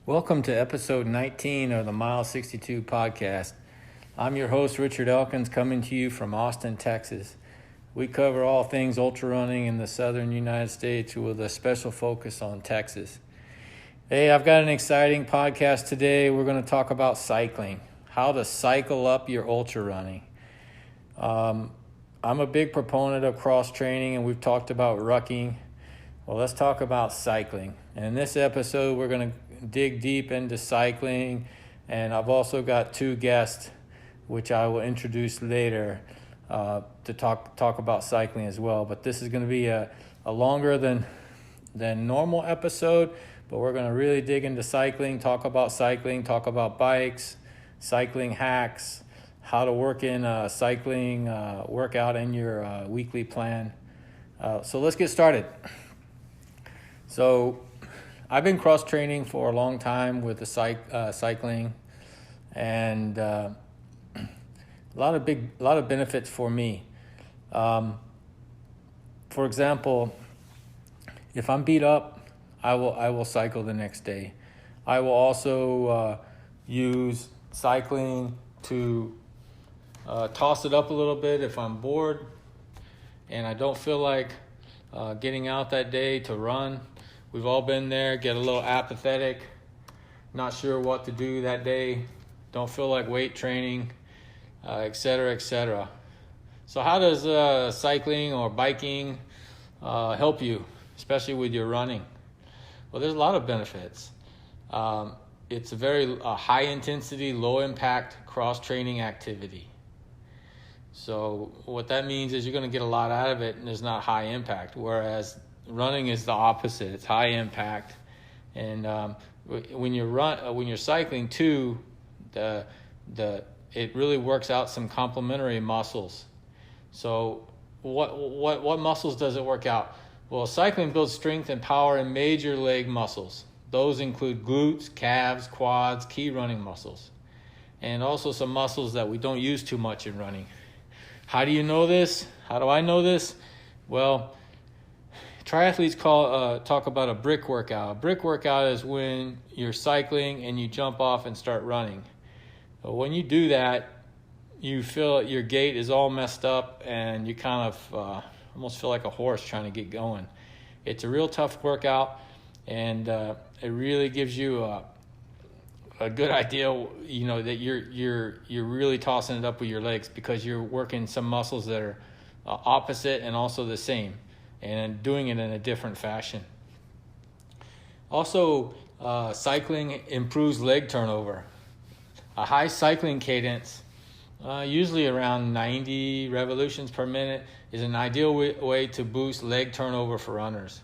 Welcome to episode 19 of the Mile 62 podcast. I'm your host, Richard Elkins, coming to you from Austin, Texas. We cover all things ultra running in the southern United States with a special focus on Texas. Hey, I've got an exciting podcast today. We're going to talk about cycling, how to cycle up your ultra running. I'm a big proponent of cross training, and we've talked about rucking. Well, let's talk about cycling. And in this episode, we're going to dig deep into cycling, and I've also got two guests which I will introduce later to talk about cycling as well. But this is going to be a longer than normal episode, but we're going to really dig into cycling, talk about bikes, cycling hacks, how to work in a cycling workout in your weekly plan. So let's get started. So I've been cross training for a long time with the cycling, and a lot of benefits for me. For example, if I'm beat up, I will cycle the next day. I will also use cycling to toss it up a little bit if I'm bored and I don't feel like getting out that day to run. We've all been there, get a little apathetic, not sure what to do that day, don't feel like weight training, etc., etc. So how does cycling or biking help you, especially with your running? Well, there's a lot of benefits. It's a very high intensity, low impact cross-training activity. So what that means is you're going to get a lot out of it, and there's not high impact, whereas running is the opposite. It's high impact, and when you're cycling too, it really works out some complementary muscles. So what muscles does it work out? Well, cycling builds strength and power in major leg muscles. Those include glutes, calves, quads, key running muscles, and also some muscles that we don't use too much in running. How do you know this? How do I know this? Well, triathletes talk about a brick workout. A brick workout is when you're cycling and you jump off and start running. But when you do that, you feel your gait is all messed up and you kind of almost feel like a horse trying to get going. It's a real tough workout, and it really gives you a good idea, that you're really tossing it up with your legs because you're working some muscles that are opposite and also the same, and doing it in a different fashion. Also, cycling improves leg turnover. A high cycling cadence, usually around 90 revolutions per minute, is an ideal way to boost leg turnover for runners.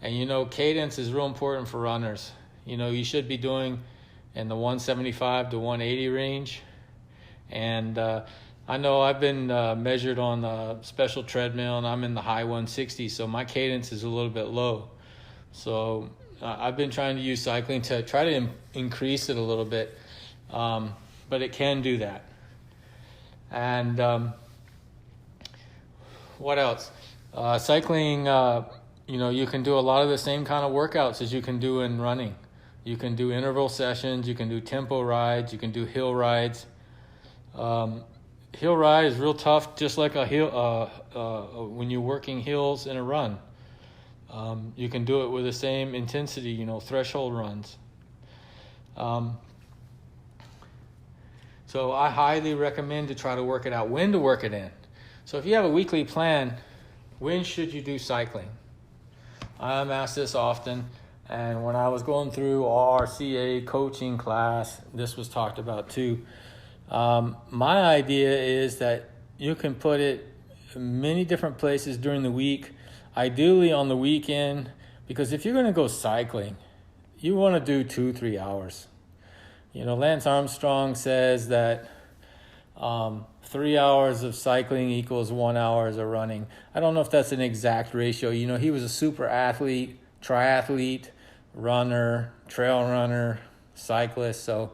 And cadence is real important for runners. You should be doing in the 175 to 180 range. And I know I've been measured on a special treadmill, and I'm in the high 160s, so my cadence is a little bit low. So I've been trying to use cycling to try to increase it a little bit, but it can do that. And what else? Cycling, you can do a lot of the same kind of workouts as you can do in running. You can do interval sessions, you can do tempo rides, you can do hill rides. Hill ride is real tough, just like a hill when you're working hills in a run. You can do it with the same intensity, threshold runs. So I highly recommend to try to work it out, when to work it in. So if you have a weekly plan, when should you do cycling? I'm asked this often, and when I was going through RCA coaching class, this was talked about too. My idea is that you can put it many different places during the week, ideally on the weekend, because if you're going to go cycling, you want to do 2-3 hours. Lance Armstrong says that 3 hours of cycling equals 1 hour of running. I don't know if that's an exact ratio. He was a super athlete, triathlete, runner, trail runner, cyclist. So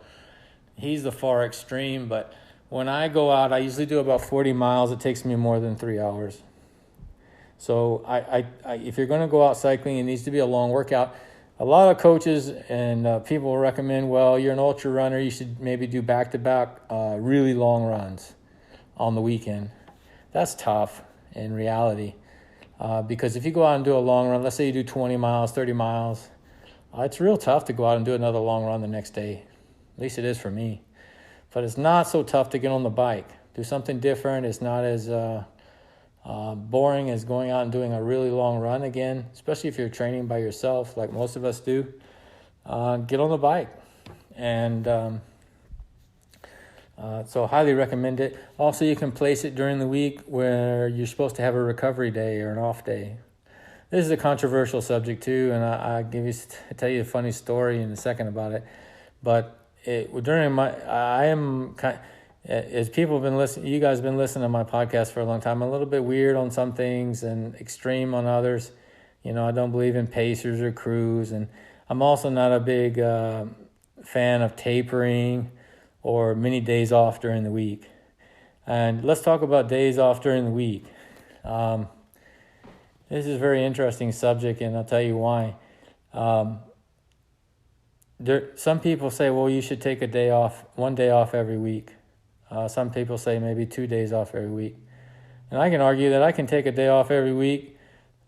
he's the far extreme. But when I go out, I usually do about 40 miles. It takes me more than 3 hours. So if you're going to go out cycling, it needs to be a long workout. A lot of coaches and people recommend, well, you're an ultra runner, you should maybe do back-to-back really long runs on the weekend. That's tough in reality because if you go out and do a long run, let's say you do 20 miles, 30 miles, it's real tough to go out and do another long run the next day. At least it is for me. But it's not so tough to get on the bike. Do something different. It's not as boring as going out and doing a really long run again, especially if you're training by yourself like most of us do. Get on the bike. And so I highly recommend it. Also, you can place it during the week where you're supposed to have a recovery day or an off day. This is a controversial subject too, and I'll tell you a funny story in a second about it. But as people have been listening, you guys have been listening to my podcast for a long time. I'm a little bit weird on some things and extreme on others. I don't believe in pacers or crews, and I'm also not a big fan of tapering or many days off during the week. And let's talk about days off during the week. This is a very interesting subject, and I'll tell you why. Some people say, well, you should take one day off every week. Some people say maybe 2 days off every week. And I can argue that I can take a day off every week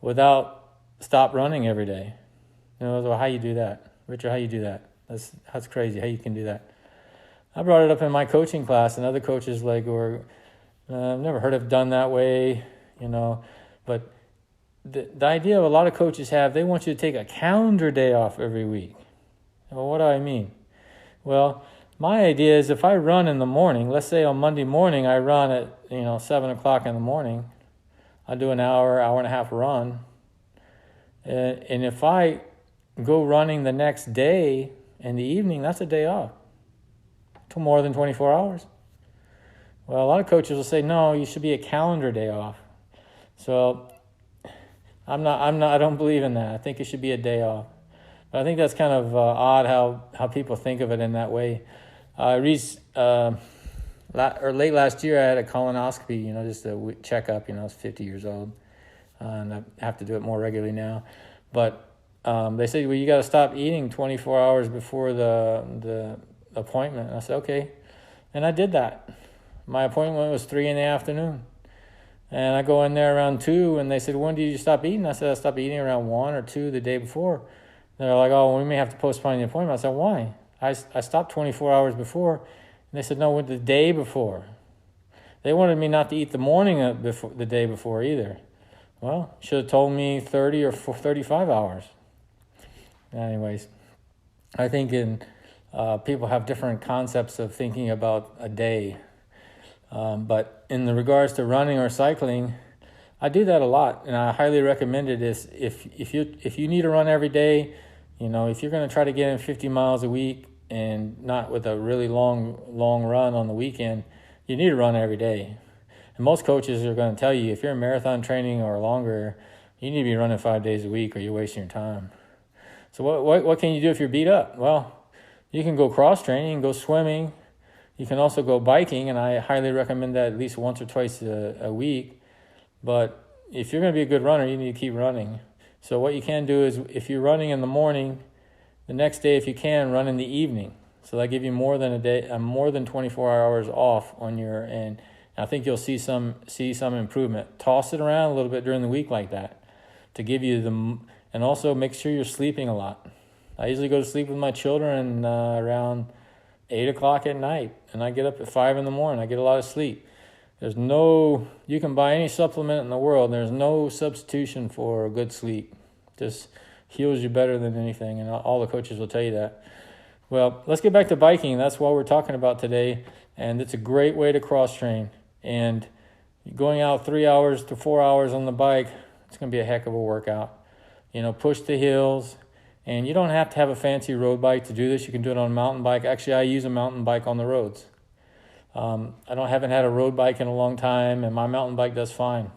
without stop running every day. Well, how you do that? Richard, how you do that? That's crazy, how you can do that. I brought it up in my coaching class, and other coaches I've never heard of done that way, But the idea of a lot of coaches they want you to take a calendar day off every week. Well, what do I mean? Well, my idea is if I run in the morning, let's say on Monday morning I run at 7 o'clock in the morning, I do an hour and a half run, and if I go running the next day in the evening, that's a day off. To more than 24 hours. Well, a lot of coaches will say, no, you should be a calendar day off. So I don't believe in that. I think it should be a day off. But I think that's kind of odd how people think of it in that way. Late last year, I had a colonoscopy, just a checkup. I was 50 years old, and I have to do it more regularly now. But they said, well, you got to stop eating 24 hours before the appointment. And I said, okay. And I did that. My appointment was 3 p.m. And I go in there around 2, and they said, when did you stop eating? I said, I stopped eating around 1 or 2 the day before. They're like, oh, we may have to postpone the appointment. I said, why? I stopped 24 hours before. And they said, no, the day before. They wanted me not to eat the day before either. Well, should have told me 30 or 35 hours. Anyways, I think people have different concepts of thinking about a day. But in the regards to running or cycling, I do that a lot, and I highly recommend it. Is if you need to run every day, if you're going to try to get in 50 miles a week and not with a really long run on the weekend, you need to run every day. And most coaches are going to tell you if you're in marathon training or longer, you need to be running 5 days a week or you're wasting your time. So what can you do if you're beat up? Well, you can go cross training, go swimming. You can also go biking, and I highly recommend that at least once or twice a week. But if you're going to be a good runner, you need to keep running. So what you can do is if you're running in the morning, the next day, if you can, run in the evening. So that give you more than 24 hours off on your end. I think you'll see some improvement. Toss it around a little bit during the week like that to give you and also make sure you're sleeping a lot. I usually go to sleep with my children around 8 o'clock at night, and I get up at 5 a.m. I get a lot of sleep. You can buy any supplement in the world. There's no substitution for good sleep. Just heals you better than anything, and all the coaches will tell you that. Well, let's get back to biking. That's what we're talking about today, and it's a great way to cross-train. And going out 3 hours to 4 hours on the bike, it's going to be a heck of a workout. Push the hills, and you don't have to have a fancy road bike to do this. You can do it on a mountain bike. Actually, I use a mountain bike on the roads. I haven't had a road bike in a long time, and my mountain bike does fine.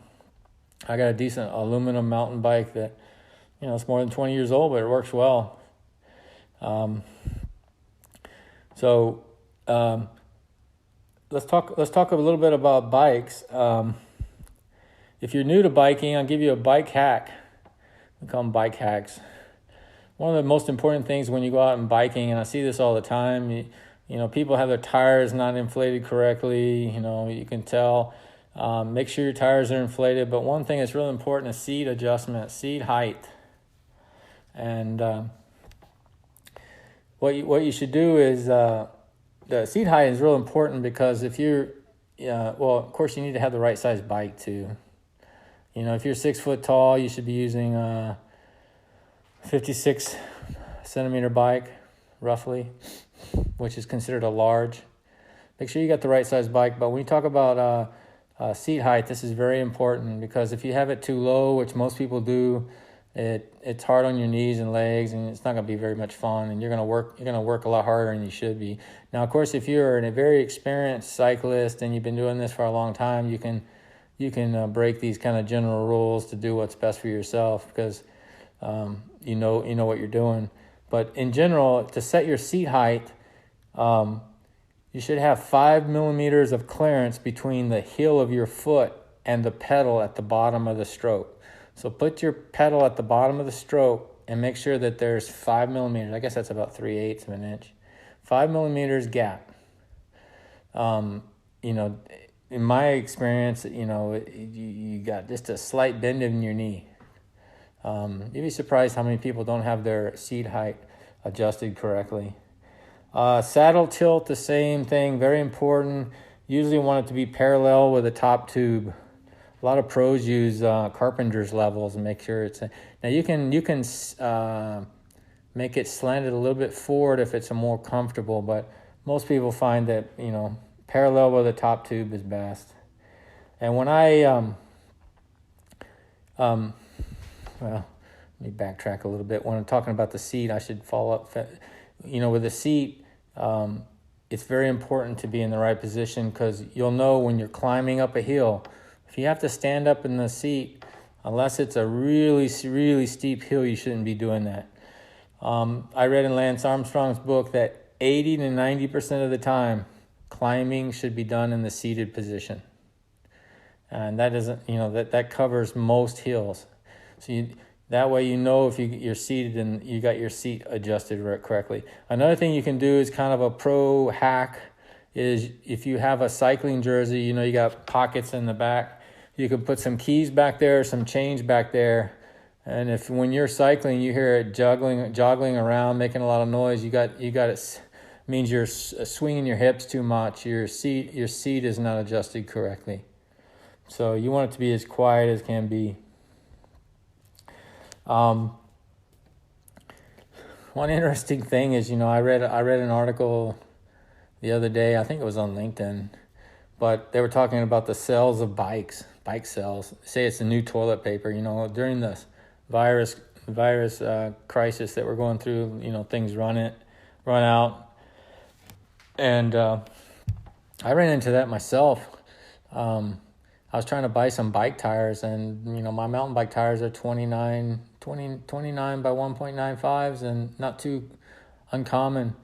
I got a decent aluminum mountain bike that, it's more than 20 years old, but it works well. let's talk a little bit about bikes. If you're new to biking, I'll give you a bike hack. We call them bike hacks. One of the most important things when you go out and biking, and I see this all the time, you know, people have their tires not inflated correctly. You know, you can tell. Make sure your tires are inflated. But one thing that's really important is seat adjustment, seat height. And what you should do is the seat height is real important, because if you're, well, of course you need to have the right size bike too. You know, if you're 6 foot tall, you should be using a 56 centimeter bike, roughly, which is considered a large. Make sure you got the right size bike. But when you talk about seat height, this is very important, because if you have it too low, which most people do, it's hard on your knees and legs, and it's not going to be very much fun, and you're going to work a lot harder than you should be. Now, of course, if you're a very experienced cyclist and you've been doing this for a long time, you can break these kind of general rules to do what's best for yourself, because you know what you're doing. But in general, to set your seat height, you should have 5 millimeters of clearance between the heel of your foot and the pedal at the bottom of the stroke. So put your pedal at the bottom of the stroke and make sure that there's 5 millimeters. I guess that's about 3/8 of an inch. 5 millimeters gap. You know, in my experience, you know, you got just a slight bend in your knee. You'd be surprised how many people don't have their seat height adjusted correctly. Saddle tilt, the same thing, very important. Usually want it to be parallel with the top tube. A lot of pros use carpenter's levels and make sure it's now you can make it slanted a little bit forward if it's a more comfortable, but most people find that, you know, parallel with the top tube is best. And when I well, let me backtrack a little bit. When I'm talking about the seat, I should follow up. You know, with the seat, it's very important to be in the right position, because you'll know when you're climbing up a hill. If you have to stand up in the seat, unless it's a really, really steep hill, you shouldn't be doing that. I read in Lance Armstrong's book that 80 to 90% of the time, climbing should be done in the seated position. And that doesn't, you know, that covers most hills. So that way you know if you're seated and you got your seat adjusted correctly. Another thing you can do is kind of a pro hack is if you have a cycling jersey, you know, you got pockets in the back. You can put some keys back there, some change back there. And if when you're cycling, you hear it joggling around, making a lot of noise, you got it means you're swinging your hips too much. Your seat is not adjusted correctly. So you want it to be as quiet as can be. One interesting thing is, you know, I read an article the other day, I think it was on LinkedIn, but they were talking about the cells of bike cells. Say it's the new toilet paper, you know, during the virus crisis that we're going through, you know, things run out. And I ran into that myself. I was trying to buy some bike tires, and, you know, my mountain bike tires are 29 by 1.95s and not too uncommon.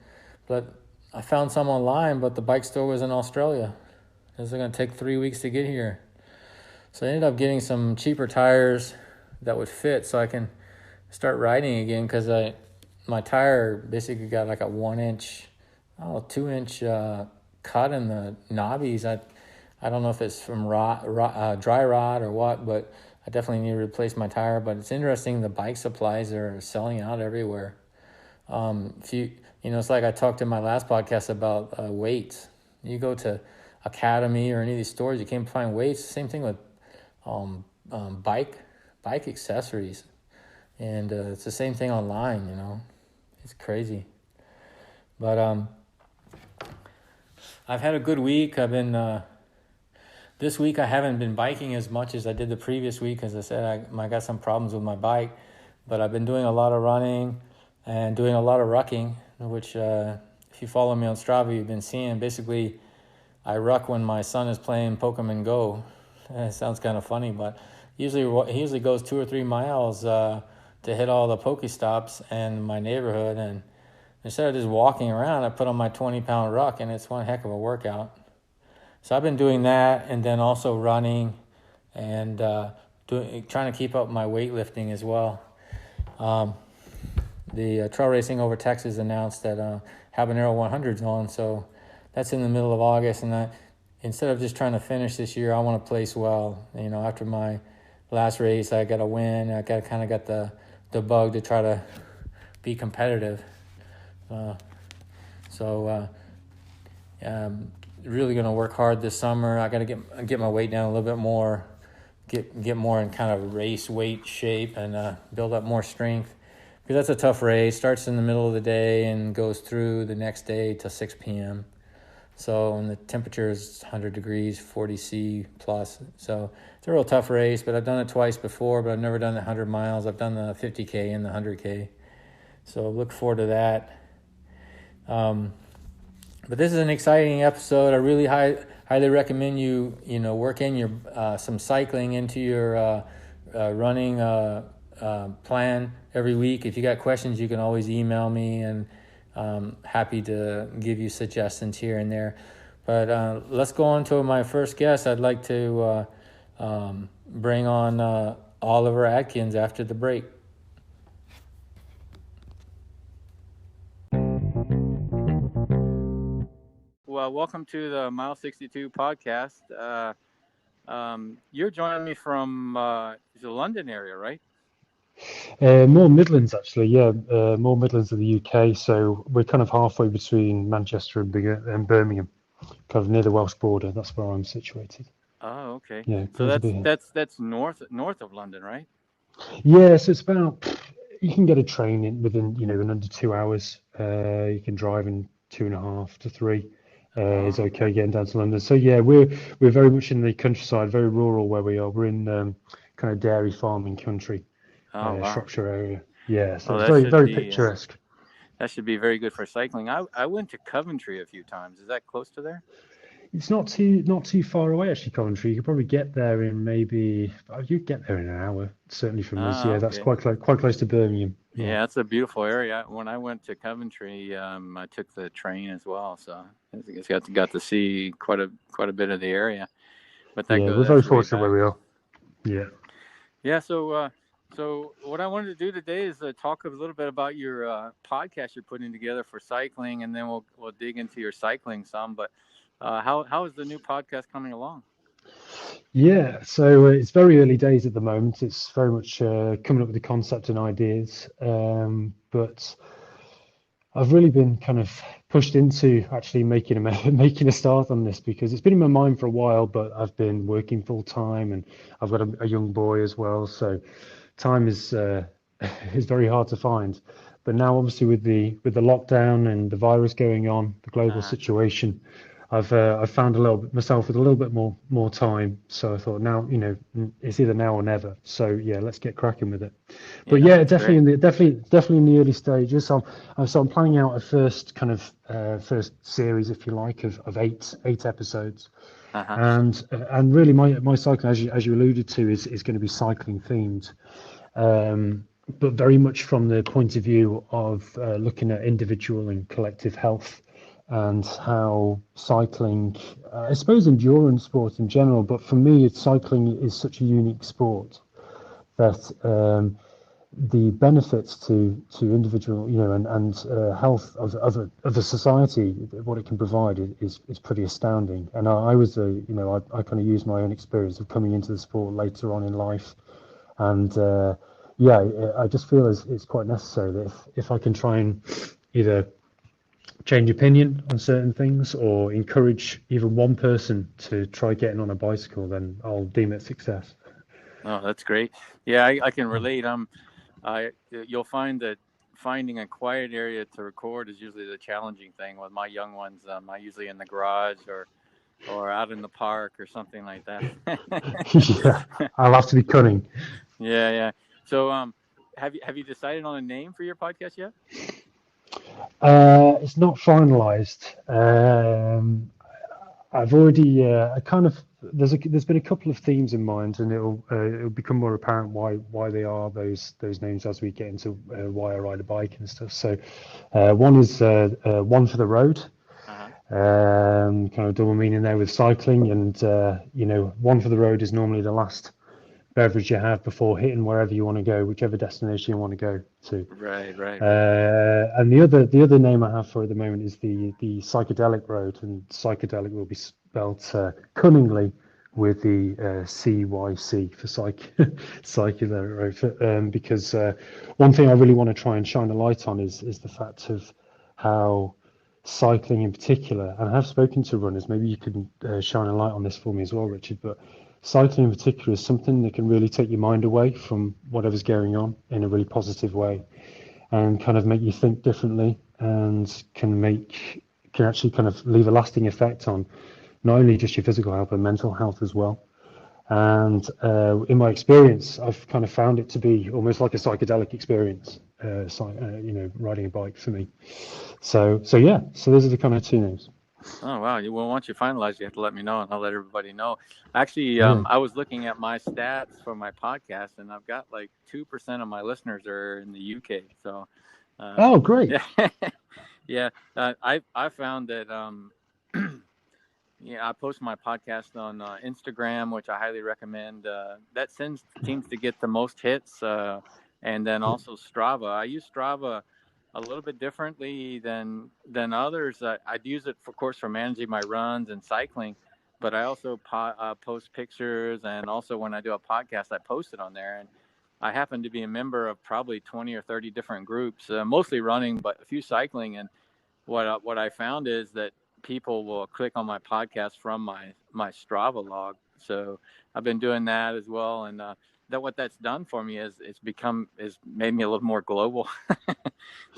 But I found some online, but the bike store was in Australia. It was going to take 3 weeks to get here. So I ended up getting some cheaper tires that would fit so I can start riding again, because my tire basically got like a 2-inch cut in the knobbies. I don't know if it's from dry rot or what, but I definitely need to replace my tire. But it's interesting, the bike supplies are selling out everywhere. If you know, it's like I talked in my last podcast about weights. You go to Academy or any of these stores, you can't find weights. Same thing with bike accessories, and it's the same thing online. You know, it's crazy. But I've had a good week. I've been this week I haven't been biking as much as I did the previous week. As I said, I got some problems with my bike, but I've been doing a lot of running and doing a lot of rucking, which if you follow me on Strava, you've been seeing. Basically, I ruck when my son is playing Pokemon Go. It sounds kind of funny, but he usually goes 2 or 3 miles to hit all the Pokestops in my neighborhood. And instead of just walking around, I put on my 20-pound ruck, and it's one heck of a workout. So I've been doing that, and then also running, and trying to keep up my weightlifting as well. The trail racing over Texas announced that Habanero 100's on, so that's in the middle of August. And instead of just trying to finish this year, I want to place well. After my last race, I got a win. I got the bug to try to be competitive. Really going to work hard this summer. I got to get my weight down a little bit more, get more in kind of race weight shape, and build up more strength, because that's a tough race. Starts in the middle of the day and goes through the next day till 6 p.m. So, and the temperature is 100 degrees, 40 C plus. So it's a real tough race, but I've done it twice before, but I've never done the 100 miles. I've done the 50K and the 100K. So look forward to that. But this is an exciting episode. I really highly recommend you work in your some cycling into your running plan every week. If you got questions, you can always email me, and happy to give you suggestions here and there. But let's go on to my first guest. I'd like to bring on Oliver Atkins after the break. Well, welcome to the Mile 62 podcast. You're joining me from the London area, right? More Midlands, actually, yeah, more Midlands of the UK. So we're kind of halfway between Manchester and Birmingham, kind of near the Welsh border. That's where I'm situated. Oh, okay. Yeah, So that's north of London, right? Yeah, so it's about, you can get a train within in under 2 hours. You can drive in 2.5 to 3. It's okay getting down to London. So yeah, we're very much in the countryside, very rural where we are. We're in kind of dairy farming country. Wow. Shropshire area. Yeah, so it's that very picturesque. That should be very good for cycling. I went to Coventry a few times. Is that close to there? It's not too far away, actually, Coventry. You could probably get there in you'd get there in an hour, certainly from us. Yeah, that's quite close to Birmingham. Yeah, it's a beautiful area. When I went to Coventry, I took the train as well, so I got to see quite a bit of the area. But we're very fortunate where we are. Yeah. Yeah. So what I wanted to do today is talk a little bit about your podcast you're putting together for cycling, and then we'll dig into your cycling some. But how is the new podcast coming along? Yeah, so it's very early days at the moment. It's very much coming up with the concept and ideas, but I've really been kind of pushed into actually making a start on this, because it's been in my mind for a while, but I've been working full time, and I've got a young boy as well, so time is very hard to find. But now, obviously, with the lockdown and the virus going on, the global situation, I've found myself with a little bit more time. So I thought, now it's either now or never. So yeah, let's get cracking with it. But yeah, definitely in the early stages. So I'm planning out a first kind of first series, if you like, of eight episodes. And really my cycling, as you alluded to, is going to be cycling themed, but very much from the point of view of looking at individual and collective health, and how cycling, I suppose endurance sports in general, but for me, cycling is such a unique sport that the benefits to individual, and health of the society, what it can provide is pretty astounding. And I kind of used my own experience of coming into the sport later on in life, and I just feel it's quite necessary that if I can try and either change opinion on certain things or encourage even one person to try getting on a bicycle, then I'll deem it success. Oh, that's great. Yeah, I can relate. You'll find that finding a quiet area to record is usually the challenging thing. With my young ones, I'm usually in the garage or out in the park or something like that. Yeah, I'll have to be cunning. Yeah. So, have you decided on a name for your podcast yet? It's not finalized. I've already there's been a couple of themes in mind, and it'll become more apparent why they are those names as we get into why I ride a bike and stuff. So one is one for the road, Kind of double meaning there with cycling, and one for the road is normally the last beverage you have before hitting wherever you want to go, whichever destination you want to go to. Right. And the other name I have for it at the moment is the psychedelic road, and psychedelic will be spelt cunningly with the CYC for psychedelic road, because one thing I really want to try and shine a light on is the fact of how cycling in particular, and I have spoken to runners, maybe you could shine a light on this for me as well, Richard, but cycling in particular is something that can really take your mind away from whatever's going on in a really positive way, and kind of make you think differently, and can actually kind of leave a lasting effect on not only just your physical health but mental health as well. And in my experience, I've kind of found it to be almost like a psychedelic experience, riding a bike for me. So yeah, so those are the kind of two names. Oh wow! Well, once you finalize, you have to let me know, and I'll let everybody know. Actually, Yeah. I was looking at my stats for my podcast, and I've got like 2% of my listeners are in the UK. So, Oh, great. yeah, yeah. I found that yeah, I post my podcast on Instagram, which I highly recommend. That seems to get the most hits, and then also Strava. I use Strava a little bit differently than others. I'd use it, of course, for managing my runs and cycling, but I also post pictures, and also when I do a podcast, I post it on there. And I happen to be a member of probably 20 or 30 different groups, mostly running, but a few cycling. And what I found is that people will click on my podcast from my Strava log. So I've been doing that as well, and that what that's done for me is it's made me a little more global.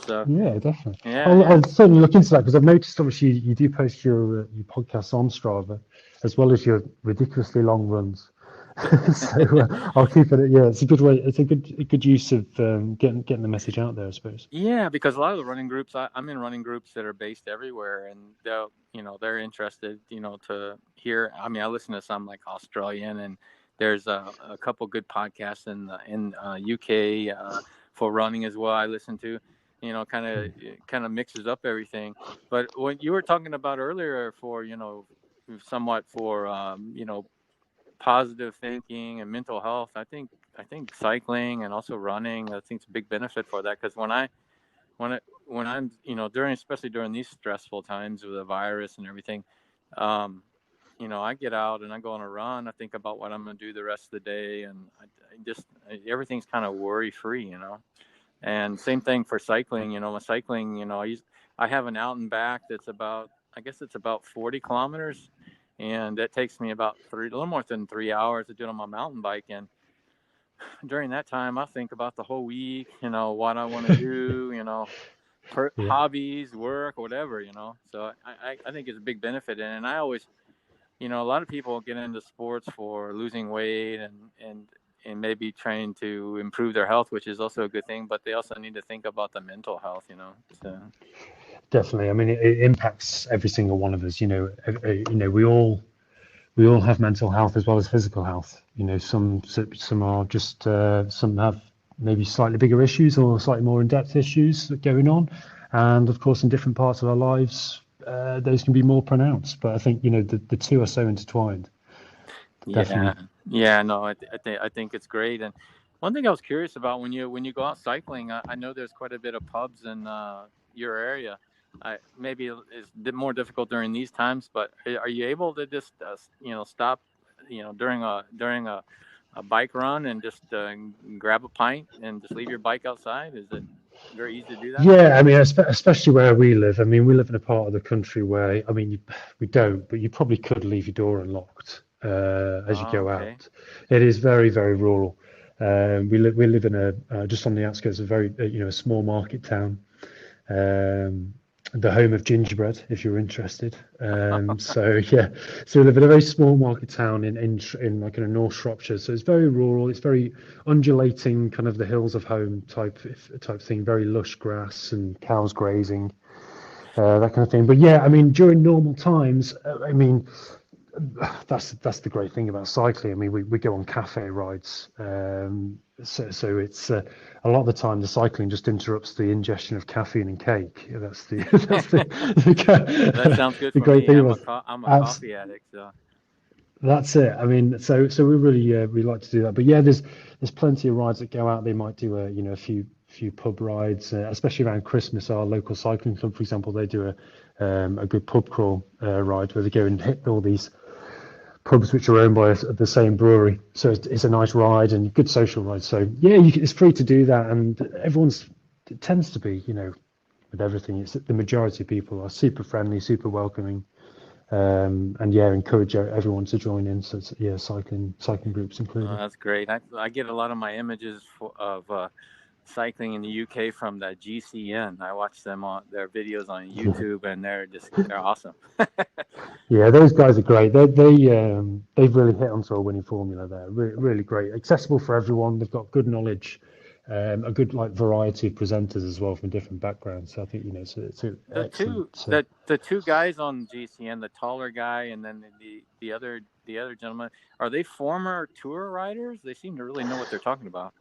So Yeah, definitely. yeah. I'll certainly look into that, because I've noticed obviously you do post your podcasts on Strava as well as your ridiculously long runs. So I'll keep it. Yeah, it's a good way. It's a good use of getting the message out there, I suppose. Yeah, because a lot of the running groups, I'm in running groups that are based everywhere, and they're interested, to hear. I mean, I listen to some like Australian, and there's a couple good podcasts in UK for running as well. I listen to, kind of mixes up everything. But what you were talking about earlier, for somewhat for positive thinking and mental health, I think cycling and also running, I think it's a big benefit for that, because when I'm, especially during these stressful times with the virus and everything, I get out and I go on a run. I think about what I'm going to do the rest of the day, and everything's kind of worry free. And same thing for cycling. My cycling, I have an out and back that's I guess it's about 40 kilometers, and that takes me about a little more than 3 hours to do it on my mountain bike. And during that time, I think about the whole week, what I want to do, Yeah. hobbies, work, whatever. So I think it's a big benefit. And I always, a lot of people get into sports for losing weight and maybe trying to improve their health, which is also a good thing, but they also need to think about the mental health. So Definitely. I mean, it impacts every single one of us. We all have mental health as well as physical health. Some are just some have maybe slightly bigger issues or slightly more in-depth issues going on, and of course, in different parts of our lives, those can be more pronounced. But I think the two are so intertwined. yeah, Definitely. yeah, no, I think it's great. And one thing I was curious about, when you go out cycling, I know there's quite a bit of pubs in your area. Maybe it's more difficult during these times, but are you able to just stop during a bike run and just grab a pint and just leave your bike outside? Is it very easy to do that? Yeah, I mean, especially where we live. I mean, we live in a part of the country where, I mean, we don't, but you probably could leave your door unlocked as you Oh, go okay. out. It is very, very rural. We live in a just on the outskirts of a small market town, um, the home of gingerbread, if you're interested. So yeah, so we live in a very small market town in like in North Shropshire. So it's very rural. It's very undulating, kind of the hills of home type thing. Very lush grass and cows grazing, that kind of thing. But yeah, I mean, during normal times, I mean, that's the great thing about cycling. I mean, we go on cafe rides. So it's a lot of the time the cycling just interrupts the ingestion of caffeine and cake. That's the That sounds good the for great me. thing I'm about I'm a abs- coffee addict, so. that's it. I mean, so we really we like to do that. But yeah, there's plenty of rides that go out. They might do a few pub rides, especially around Christmas. Our local cycling club, for example, they do a good pub crawl ride where they go and hit all these pubs which are owned by the same brewery. So it's a nice ride and good social ride. So yeah, it's free to do that, and it tends to be, with everything. It's the majority of people are super friendly, super welcoming, and yeah, encourage everyone to join in. So it's, yeah, cycling groups included. That's great. I get a lot of my images of cycling in the UK from the GCN. I watch them on their videos on YouTube, and they're awesome. Yeah, those guys are great. They've really hit onto a winning formula there. Really great, accessible for everyone. They've got good knowledge, a good like variety of presenters as well from different backgrounds. So I think it's an The excellent. two the two guys on GCN, the taller guy and then the other gentleman, are they former tour riders? They seem to really know what they're talking about.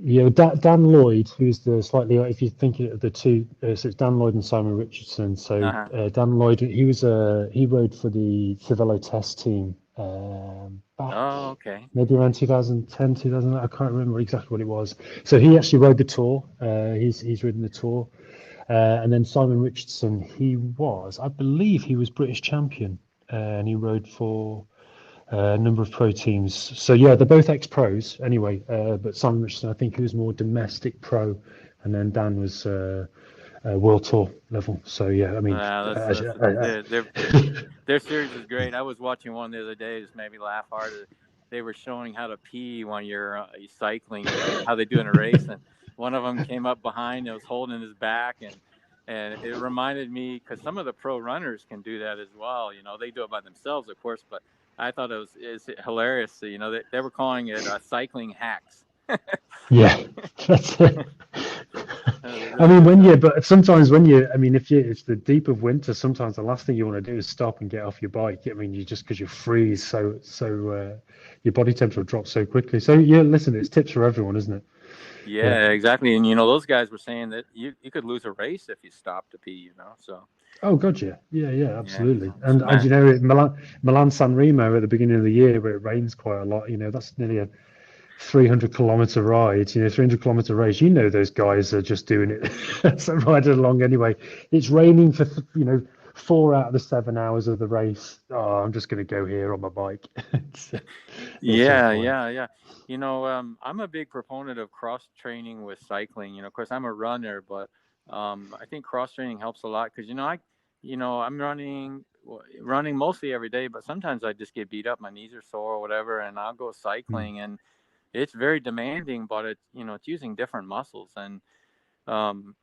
Yeah, Dan Lloyd, who's the slightly, if you're thinking of the two, so it's Dan Lloyd and Simon Richardson. So Uh-huh. Dan Lloyd, he rode for the Cervelo Test team back Oh, okay. maybe around 2010, 2000. I can't remember exactly what it was. So he actually rode the tour. He's ridden the tour, and then Simon Richardson, I believe, he was British champion, and he rode for a number of pro teams. So yeah, they're both ex-pros anyway. But Simon Richardson, I think he was more domestic pro, and then Dan was world tour level. So yeah, I mean, That's their series is great. I was watching one the other day. It just made me laugh hard. They were showing how to pee when you're cycling, how they do in a race, and one of them came up behind and was holding his back, and it reminded me because some of the pro runners can do that as well. They do it by themselves, of course, but I thought it's hilarious. They were calling it cycling hacks. yeah, that's it. I Really mean, good stuff. but sometimes I mean, if it's the deep of winter, sometimes the last thing you want to do is stop and get off your bike. I mean, because you freeze your body temperature drops so quickly. So yeah, listen, it's tips for everyone, isn't it? Yeah. Yeah, exactly. And those guys were saying that you could lose a race if you stop to pee. So Oh God, yeah, yeah, yeah, absolutely. it's And mad. Milan San Remo at the beginning of the year, where it rains quite a lot. That's nearly a 300-kilometer ride. 300-kilometer race. Those guys are just doing it, so riding along anyway. It's raining for 4 out of the 7 hours of the race. Oh, I'm just going to go here on my bike. It's just Yeah, fine. yeah, yeah. I'm a big proponent of cross training with cycling. Of course, I'm a runner, but I think cross training helps a lot because I'm running mostly every day, but sometimes I just get beat up, my knees are sore or whatever, and I'll go Mm. cycling, and it's very demanding, but it's using different muscles. And um,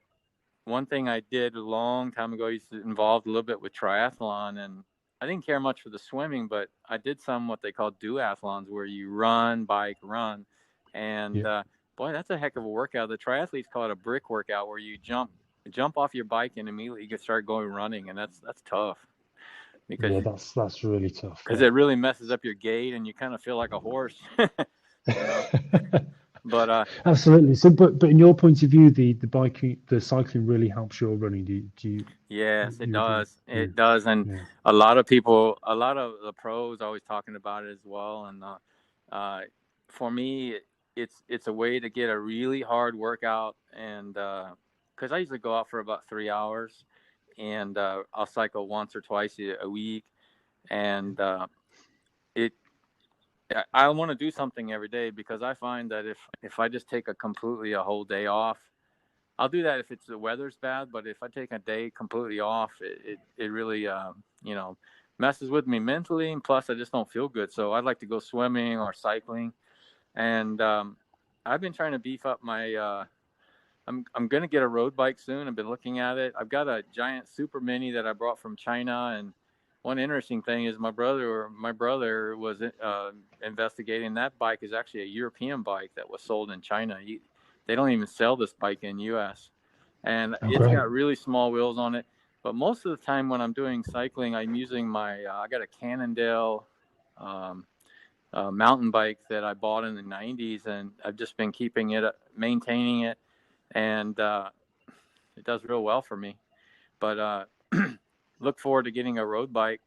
one thing I did a long time ago, I used to involved a little bit with triathlon, and I didn't care much for the swimming, but I did some what they call duathlons, where you run, bike, run, and Yeah, boy, that's a heck of a workout. The triathletes call it a brick workout, where you jump off your bike and immediately you can start going running, and that's tough because yeah, that's really tough. because Yeah. it really messes up your gait, and you kind of feel like a horse, you know. But Absolutely. So, but in your point of view, the cycling really helps your running. yes, it You agree? does. Yeah, It does, and yeah, a lot of people, a lot of the pros, always talking about it as well. And uh, for me, it's a way to get a really hard workout, and because I usually go out for about 3 hours, and I'll cycle once or twice a week, and it. I want to do something every day because I find that if I just take a whole day off, I'll do that if the weather's bad, but if I take a day completely off, it really messes with me mentally, and plus I just don't feel good. So I'd like to go swimming or cycling, and I've been trying to beef up my. I'm gonna get a road bike soon. I've been looking at it. I've got a giant super mini that I brought from China, and one interesting thing is my brother was investigating that bike is actually a European bike that was sold in China. They don't even sell this bike in U.S. and oh, it's great. got really small wheels on it. But most of the time when I'm doing cycling, I'm using I got a Cannondale um, mountain bike that I bought in the 90s, and I've just been keeping it, maintaining it, and it does real well for me. But look forward to getting a road bike.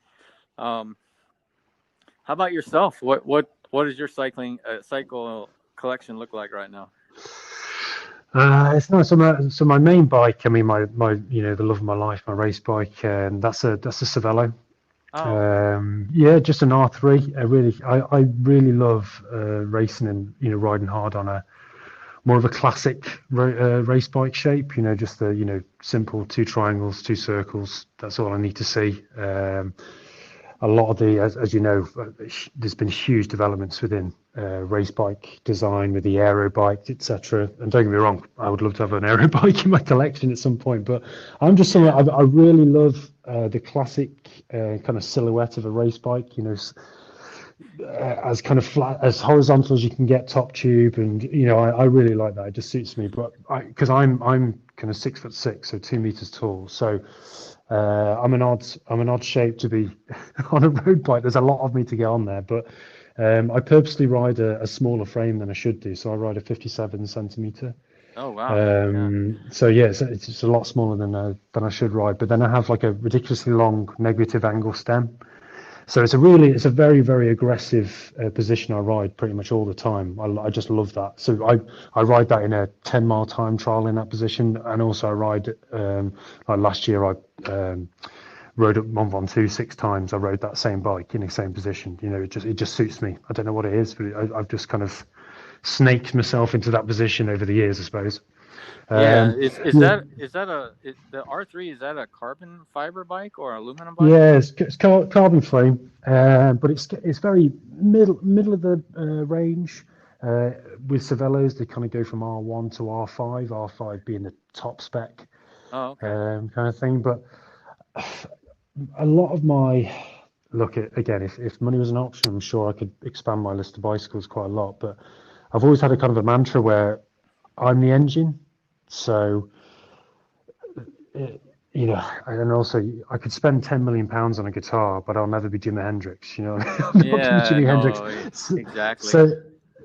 Um, how about yourself? What does your cycle collection look like right now? It's nice. So my main bike, I mean, my the love of my life, my race bike, that's a Cervelo. Oh, okay. Yeah, just an R3. I really love racing and riding hard on a more of a classic race bike shape. Just the simple two triangles, two circles. That's all I need to see. A lot of as you know, there's been huge developments within race bike design with the aero bikes, etc. And don't get me wrong, I would love to have an aero bike in my collection at some point. But I'm just someone, Yeah. I really love the classic kind of silhouette of a race bike. As kind of flat, as horizontal as you can get, top tube, and I really like that. It just suits me. But because I'm kind of 6'6", so 2 meters tall, so I'm an odd shape to be on a road bike. There's a lot of me to get on there, but I purposely ride a smaller frame than I should do. So I ride a 57 centimeter. Oh, wow. Yeah. So yeah, it's a lot smaller than I should ride. But then I have like a ridiculously long negative angle stem. So it's a very, very aggressive position I ride pretty much all the time. I just love that. So I ride that in a 10-mile time trial in that position, and also I ride like last year I rode up Mont Ventoux 6 times. I rode that same bike in the same position. It just suits me. I don't know what it is, but I've just kind of snaked myself into that position over the years, I suppose. Yeah. Um, Is yeah, the R3, is that a carbon fiber bike or aluminum bike? yeah, it's carbon frame, but it's very middle of the range. Uh, with Cervelos, they kind of go from R1 to R5, R5 being the top spec Oh, okay. kind of thing. But a lot of my look at again, if money was an option, I'm sure I could expand my list of bicycles quite a lot. But I've always had a kind of a mantra where I'm the engine, so and also I could spend £10 million on a guitar, but I'll never be Jimi Hendrix. I'm not going to be Yeah, Jimi Hendrix. no, So, exactly.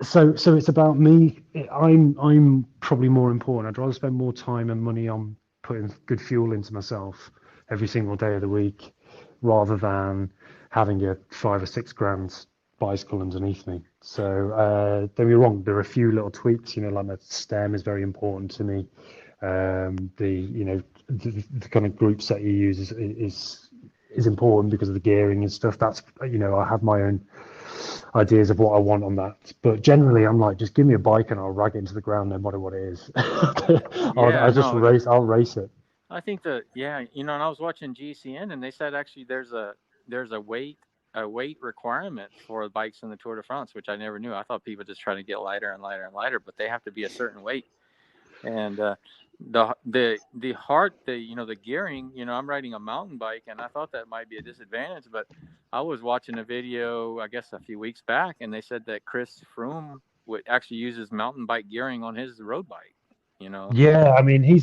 so, so it's about me. I'm probably more important. I'd rather spend more time and money on putting good fuel into myself every single day of the week, rather than having a 5 or 6 grand bicycle underneath me. So don't get me wrong, there are a few little tweaks. Like my stem is very important to me. The kind of group set you use is important because of the gearing and stuff. That's I have my own ideas of what I want on that. But generally, I'm like, just give me a bike and I'll rag it into the ground, no matter what it is. Yeah, I'll just no, race. I'll race it. I think and I was watching GCN, and they said actually there's a weight requirement for bikes in the Tour de France, which I never knew. I thought people just try to get lighter and lighter and lighter, but they have to be a certain weight. And the heart, the gearing, I'm riding a mountain bike, and I thought that might be a disadvantage, but I was watching a video, I guess a few weeks back, and they said that Chris Froome would actually uses mountain bike gearing on his road bike. you know Yeah, I mean, he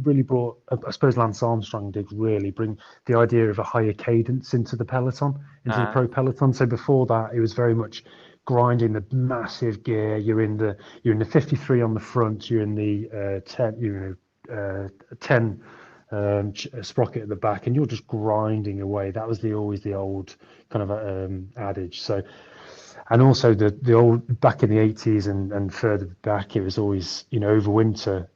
really brought. I suppose Lance Armstrong did really bring the idea of a higher cadence into the peloton, into the uh pro peloton. So before that, it was very much grinding the massive gear. You're in the 53 on the front. You're in the 10. You're in a 10 sprocket at the back, and you're just grinding away. That was always the old kind of adage. So and also the old back in the 80s and further back, it was always over winter.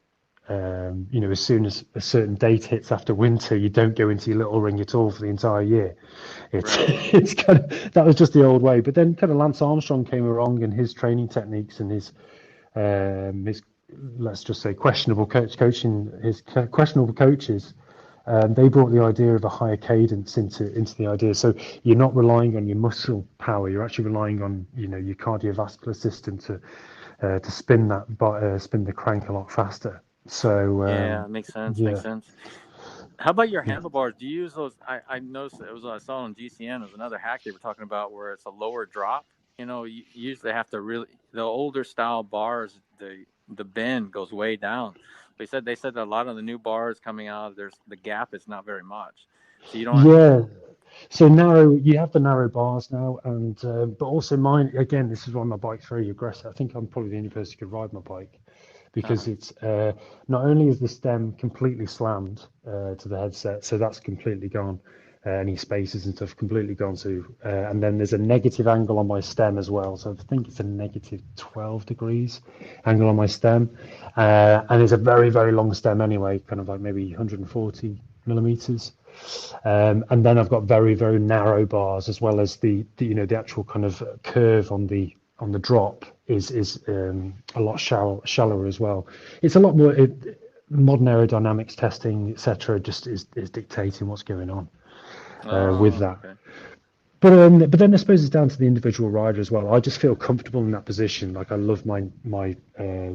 As soon as a certain date hits after winter, you don't go into your little ring at all for the entire year. It's right. it's kind of that was just the old way. But then kind of Lance Armstrong came along and his training techniques and his let's just say questionable coaching, his questionable coaches, they brought the idea of a higher cadence into the idea. So you're not relying on your muscle power. You're actually relying on your cardiovascular system to spin the crank a lot faster. So Yeah, makes sense, makes yeah, sense. How about your yeah, handlebars? Do you use those? I noticed it was, I saw on GCN, it was another hack they were talking about, where it's a lower drop. You usually have to really, the older style bars, the bend goes way down. They said that a lot of the new bars coming out, the gap is not very much, so you don't. yeah. So narrow, you have the narrow bars now, and but also mine again. This is why my bike's very aggressive. I think I'm probably the only person who could ride my bike because Uh-huh. it's not only is the stem completely slammed to the headset, so that's completely gone. Any spaces and stuff completely gone. So and then there's a negative angle on my stem as well. So I think it's a negative 12 degrees angle on my stem, and it's a very very long stem anyway, kind of like maybe 140 millimeters. And then I've got very, very narrow bars as well as the actual kind of curve on the drop is a lot shallower as well. It's a lot more modern aerodynamics testing, etc. Just is dictating what's going on with Oh, that. okay. But then I suppose it's down to the individual rider as well. I just feel comfortable in that position. Like I love my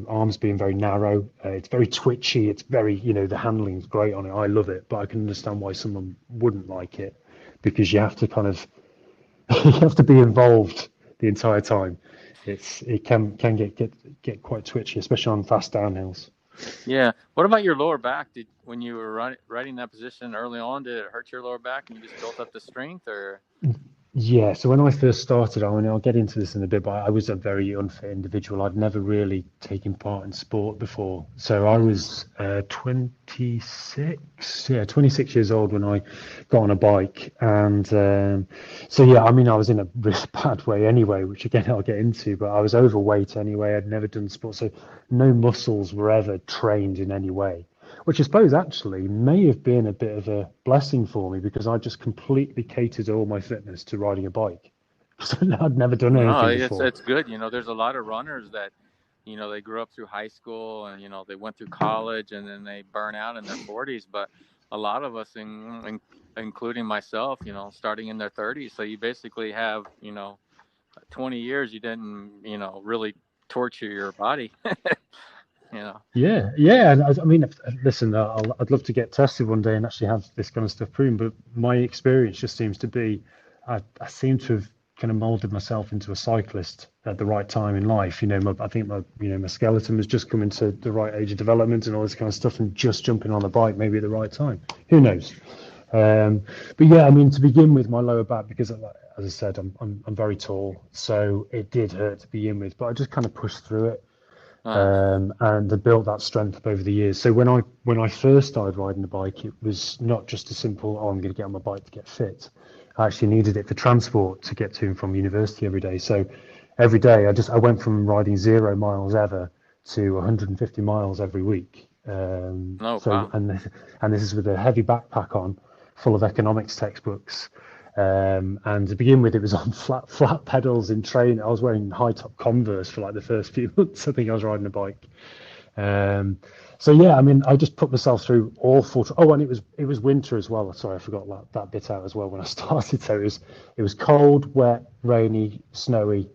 arms being very narrow. It's very twitchy. It's very, the handling's great on it. I love it, but I can understand why someone wouldn't like it because you have to kind of you have to be involved the entire time. It can get quite twitchy, especially on fast downhills. Yeah. What about your lower back? Did when you were riding that position early on, did it hurt your lower back and you just built up the strength, or? Yeah, so when I first started, I mean, I'll get into this in a bit, but I was a very unfit individual. I'd never really taken part in sport before. So I Mm-hmm. was 26, yeah, 26 years old when I got on a bike. And so, yeah, I mean, I was in a really bad way anyway, which again, I'll get into, but I was overweight anyway. I'd never done sport. So no muscles were ever trained in any way, which I suppose actually may have been a bit of a blessing for me because I just completely catered all my fitness to riding a bike. So I'd never done No, anything it's before. it's good. There's a lot of runners that, they grew up through high school and they went through college and then they burn out in their 40s. But a lot of us, including myself, starting in their 30s. So you basically have 20 years you didn't really torture your body. you know. Yeah, yeah, and I mean, listen, I'd love to get tested one day and actually have this kind of stuff proven. But my experience just seems to be, I seem to have kind of molded myself into a cyclist at the right time in life. I think my skeleton was just coming to the right age of development and all this kind of stuff, and just jumping on the bike maybe at the right time. Who knows? Um, but yeah, I mean, to begin with, my lower back because, as I said, I'm very tall, so it did hurt to begin with, but I just kind of pushed through it uh, and I built that strength up over the years. So when I first started riding the bike, it was not just a simple, oh, I'm going to get on my bike to get fit. I actually needed it for transport to get to and from university every day. So every day I went from riding 0 miles ever to 150 miles every week. no, So wow. and this is with a heavy backpack on, full of economics textbooks. And to begin with, it was on flat pedals in train. I was wearing high top Converse for like the first few months. I think I was riding a bike. Um, so yeah, I mean, I just put myself through awful. Oh, and it was winter as well. Sorry, I forgot that bit out as well when I started. So it was cold, wet, rainy, snowy,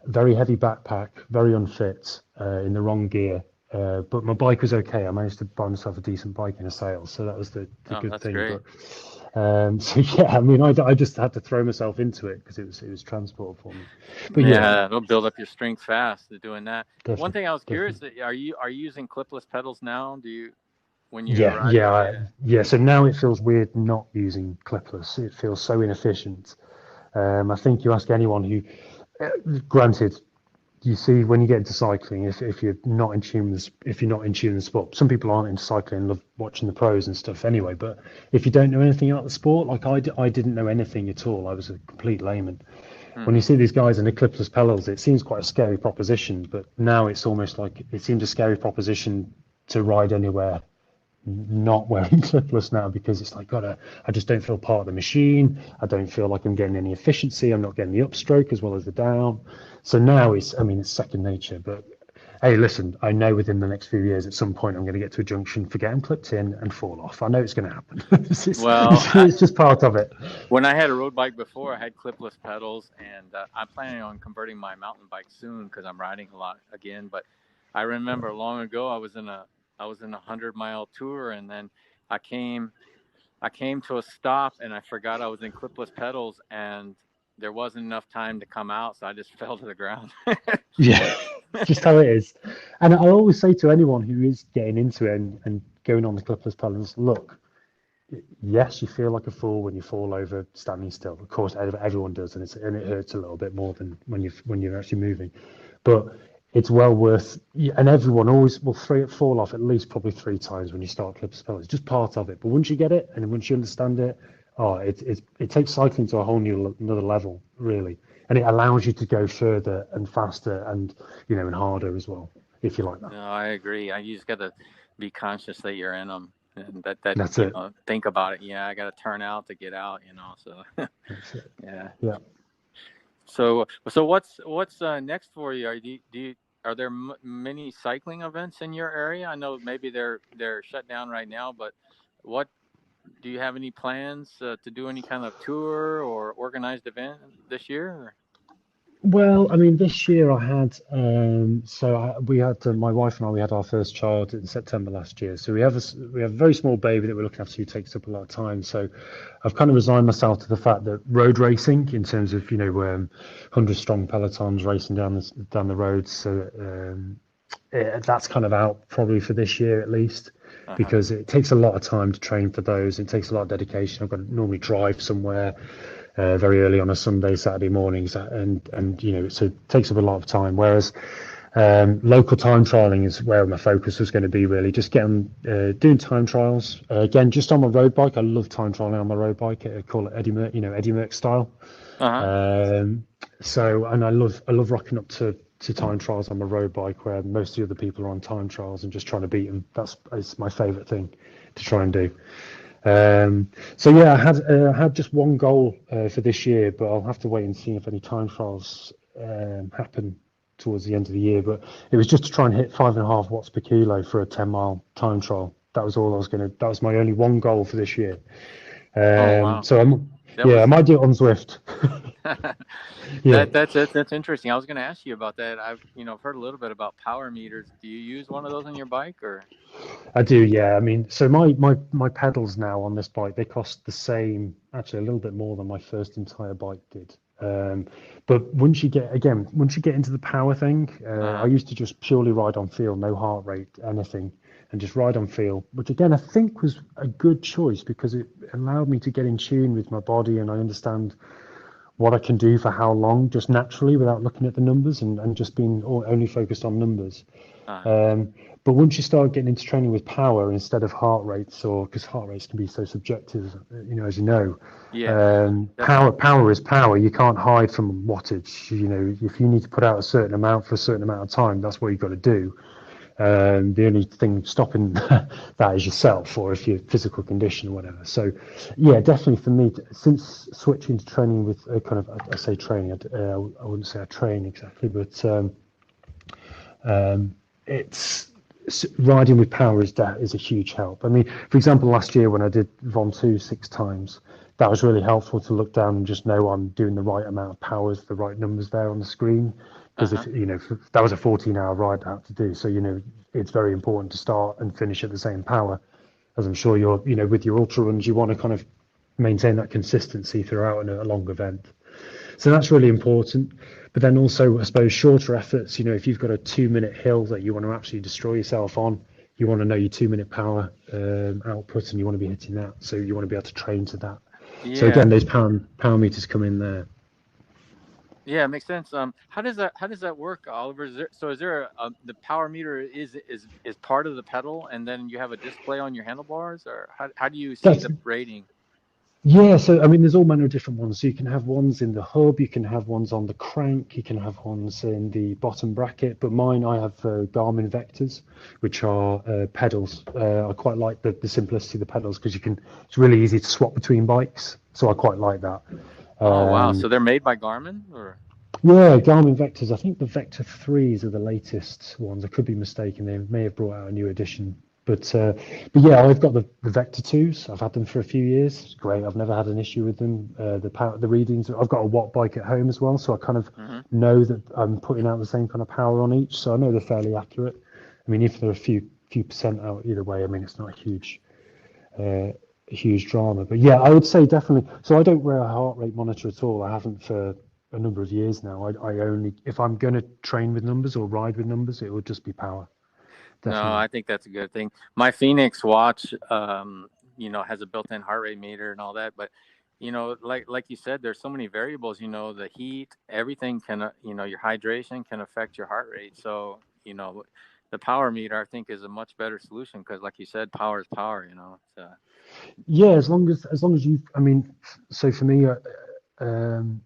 very heavy backpack, very unfit, in the wrong gear. But my bike was okay. I managed to buy myself a decent bike in a sale, so that was the Oh, good that's thing. great. But so yeah, I mean, I just had to throw myself into it because it was transport for me. But yeah, Yeah, it'll build up your strength fast doing that. One definitely, thing I was curious, definitely. are you using clipless pedals now? Do you when you're Yeah, riding? yeah, Yeah. yeah. So now it feels weird not using clipless. It feels so inefficient. I think you ask anyone who, granted, you see when you get into cycling, if you're not in tune with if you're not in tune with the sport, some people aren't into cycling and love watching the pros and stuff anyway. But if you don't know anything about the sport, like I didn't know anything at all. I was a complete layman. When you Mm-hmm. see these guys in the clipless pedals, it seems quite a scary proposition. But now it's almost like it seems a scary proposition to ride anywhere not wearing clipless now because it's like, God, I just don't feel part of the machine. I don't feel like I'm getting any efficiency. I'm not getting the upstroke as well as the down. So now it's second nature. But hey, listen, I know within the next few years, at some point, I'm going to get to a junction, forget I'm clipped in, and fall off. I know it's going to happen. Well, It's just part of it. when I had a road bike before, I had clipless pedals, and I'm planning on converting my mountain bike soon because I'm riding a lot again. But I remember long ago, I was in a 100-mile tour, and then I came I came to a stop, and I forgot I was in clipless pedals, and there wasn't enough time to come out, so I just fell to the ground. Yeah, just how it is. And I always say to anyone who is getting into it and going on the clipless pedals, look, yes, you feel like a fool when you fall over standing still. Of course, everyone does, and it hurts a little bit more than when you're actually moving. But it's well worth, and everyone always will fall off at least probably 3 times when you start Clipless pedal. It's just part of it. But once you get it, and then once you understand it, it takes cycling to a whole new another level, really, and it allows you to go further and faster and and harder as well, if you like that. No, I agree. You just got to be conscious that you're in them, and that That's it. think about it. Yeah, I got to turn out to get out. So That's it. yeah. Yeah. So what's next for you? Are there many cycling events in your area? I know maybe they're shut down right now, but what do you have any plans to do any kind of tour or organized event this year? Well, I mean, this year I had, we had my wife and I, we had our first child in September last year. So we have a very small baby that we're looking after who takes up a lot of time. So I've kind of resigned myself to the fact that road racing, in terms of 100 strong pelotons racing down the roads, so that's kind of out probably for this year at least, because it takes a lot of time to train for those. It takes a lot of dedication. I've got to normally drive somewhere very early on a Sunday, Saturday mornings, and so it takes up a lot of time. Whereas local time trialing is where my focus was going to be, really, just doing time trials again, just on my road bike. I love time trialing on my road bike. I call it Eddie Merckx style. And I love rocking up to time trials on my road bike, where most of the other people are on time trials and just trying to beat them. It's my favorite thing to try and do. So yeah, I had just one goal for this year, but I'll have to wait and see if any time trials happen towards the end of the year. But it was just to try and hit 5.5 watts per kilo for a 10-mile time trial. That was all I was gonna. That was my only one goal for this year. Wow. So I might do it on Zwift. Yeah. That's interesting. I was going to ask you about that. I've heard a little bit about power meters. Do you use one of those on your bike, or? I do, yeah. I mean, so my pedals now on this bike, they cost the same, actually a little bit more than my first entire bike did. But once you get into the power thing, I used to just purely ride on feel, no heart rate, anything, and just ride on feel, which again I think was a good choice because it allowed me to get in tune with my body, and I understand what I can do for how long, just naturally, without looking at the numbers and just being only focused on numbers. But once you start getting into training with power instead of heart rates, or because heart rates can be so subjective, as you know, power is power. You can't hide from wattage. If you need to put out a certain amount for a certain amount of time, that's what you've got to do. The only thing stopping that is yourself, or if your physical condition or whatever. So, yeah, definitely for me, since switching to training with kind of, I say training, I wouldn't say I train exactly, but it's riding with power is a huge help. I mean, for example, last year when I did Von 2 6 times, that was really helpful to look down and just know I'm doing the right amount of powers, the right numbers there on the screen. Because if that was a 14-hour ride I had to do, so it's very important to start and finish at the same power. As I'm sure you're, with your ultra runs, you want to kind of maintain that consistency throughout a long event. So that's really important. But then also, I suppose, shorter efforts. If you've got a 2-minute hill that you want to absolutely destroy yourself on, you want to know your 2-minute power output, and you want to be hitting that. So you want to be able to train to that. Yeah. So again, those power meters come in there. Yeah, it makes sense. How does that work, Oliver? Is there the power meter is part of the pedal, and then you have a display on your handlebars, or how do you see the rating? Yeah, so I mean, there's all manner of different ones. So you can have ones in the hub, you can have ones on the crank, you can have ones in the bottom bracket. But I have Garmin Vectors, which are pedals. I quite like the simplicity of the pedals because it's really easy to swap between bikes. So I quite like that. Oh wow! So they're made by Garmin, or? Yeah, Garmin Vectors. I think the Vector 3s are the latest ones. I could be mistaken. They may have brought out a new edition. But yeah, I've got the Vector 2s. I've had them for a few years. It's great. I've never had an issue with them. The readings. I've got a watt bike at home as well, so I kind of know that I'm putting out the same kind of power on each. So I know they're fairly accurate. I mean, if they're a few percent out either way, I mean, it's not a huge drama. But yeah, I would say definitely. So I don't wear a heart rate monitor at all. I haven't for a number of years now. I only, if I'm going to train with numbers or ride with numbers, it would just be power. Definitely. No, I think that's a good thing. My Phoenix watch has a built-in heart rate meter and all that. But, like you said, there's so many variables, the heat, everything can, your hydration can affect your heart rate. So, the power meter, I think, is a much better solution because, like you said, power is power, So. Yeah, as long as you, I mean, so for me, um,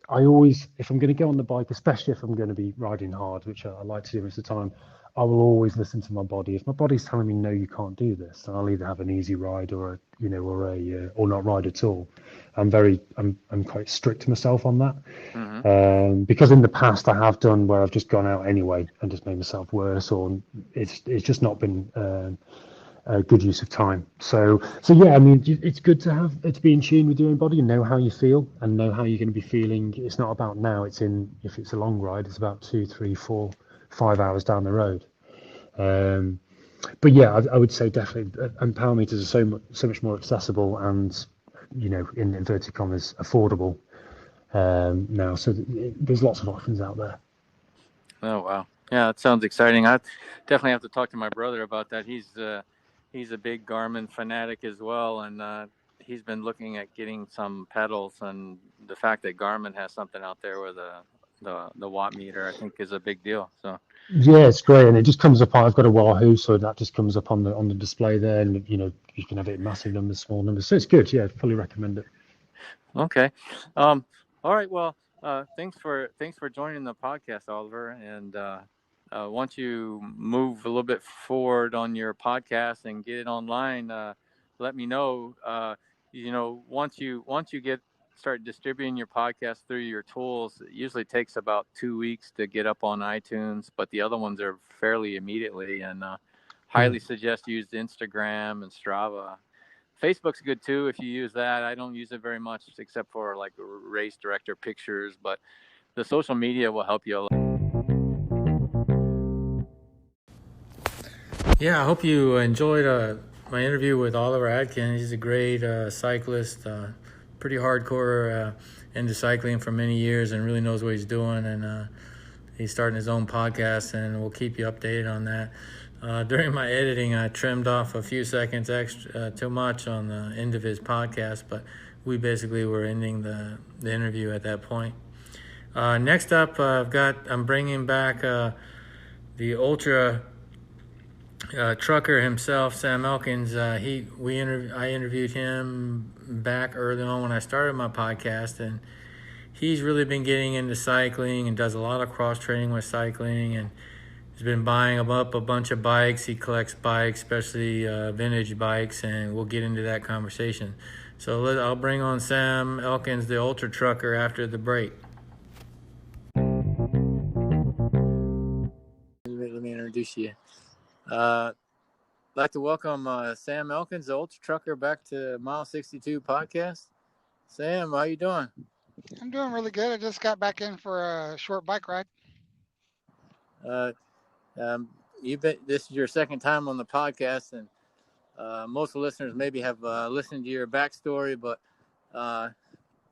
I always, if I'm going to go on the bike, especially if I'm going to be riding hard, which I like to do most of the time, I will always listen to my body. If my body's telling me no, you can't do this, then I'll either have an easy ride or or not ride at all. I'm quite strict to myself on that, Mm-hmm. because in the past I have done where I've just gone out anyway and just made myself worse, or it's just not been a good use of time. So yeah, I mean, it's good to be in tune with your own body and know how you feel and know how you're going to be feeling. It's not about now. If it's a long ride, it's about 2, 3, 4, 5 hours down the road. But yeah, I would say definitely, and power meters are so much more accessible and, in inverted commas, affordable now. So there's lots of options out there. Oh, wow. Yeah, that sounds exciting. I definitely have to talk to my brother about that. He's a big Garmin fanatic as well, and he's been looking at getting some pedals. And the fact that Garmin has something out there with the watt meter, I think, is a big deal. So. Yeah, it's great, and it just comes up. I've got a Wahoo, so that just comes up on the display there, and you can have it in massive numbers, small numbers. So it's good. Yeah, fully recommend it. Okay. All right. Well, thanks for joining the podcast, Oliver. And once you move a little bit forward on your podcast and get it online, let me know. Once you start distributing your podcast through your tools, it usually takes about 2 weeks to get up on iTunes, but the other ones are fairly immediately. And highly suggest use Instagram and Strava. Facebook's good too if you use that. I don't use it very much except for like race director pictures, but the social media will help you a lot. Yeah, I hope you enjoyed my interview with Oliver Atkins. He's a great cyclist, pretty hardcore into cycling for many years and really knows what he's doing. And he's starting his own podcast, and we'll keep you updated on that. During my editing, I trimmed off a few seconds extra too much on the end of his podcast, but we basically were ending the interview at that point. Next up, I'm bringing back the ultra trucker himself, Sam Elkins. I interviewed him back early on when I started my podcast, and he's really been getting into cycling and does a lot of cross training with cycling, and he's been buying up a bunch of bikes. He collects bikes, especially vintage bikes, and we'll get into that conversation. So I'll bring on Sam Elkins, the ultra trucker, after the break. Let me introduce you. I'd like to welcome Sam Elkins, the ultra trucker, back to Mile 62 podcast. Sam, how you doing? I'm doing really good. I just got back in for a short bike ride. This is your second time on the podcast, and most of the listeners maybe have listened to your backstory, but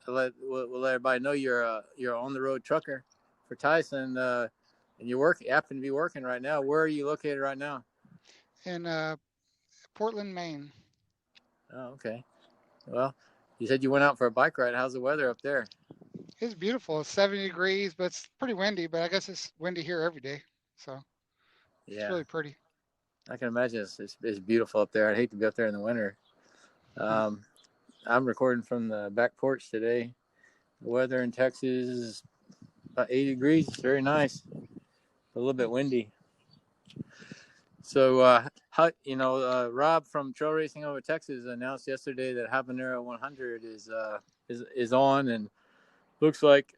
we'll let everybody know you're on the road trucker for Tyson, and you happen to be working right now. Where are you located right now? In Portland, Maine. Oh, okay. Well, you said you went out for a bike ride. How's the weather up there? It's beautiful. It's 70 degrees, but it's pretty windy. But I guess it's windy here every day, so it's really pretty. I can imagine it's beautiful up there. I'd hate to be up there in the winter. I'm recording from the back porch today. The weather in Texas is about 80 degrees. It's very nice. A little bit windy. So, Rob from Trail Racing Over Texas announced yesterday that Habanero 100 is on, and looks like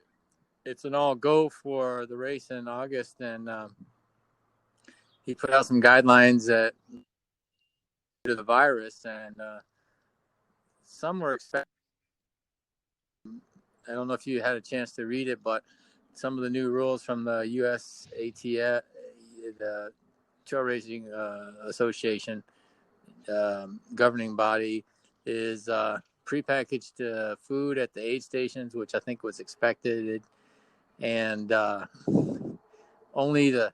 it's an all go for the race in August. And he put out some guidelines that to the virus, and some were expected. I don't know if you had a chance to read it, but some of the new rules from the USATF, the Trail Racing Association governing body, is prepackaged food at the aid stations, which I think was expected, and only the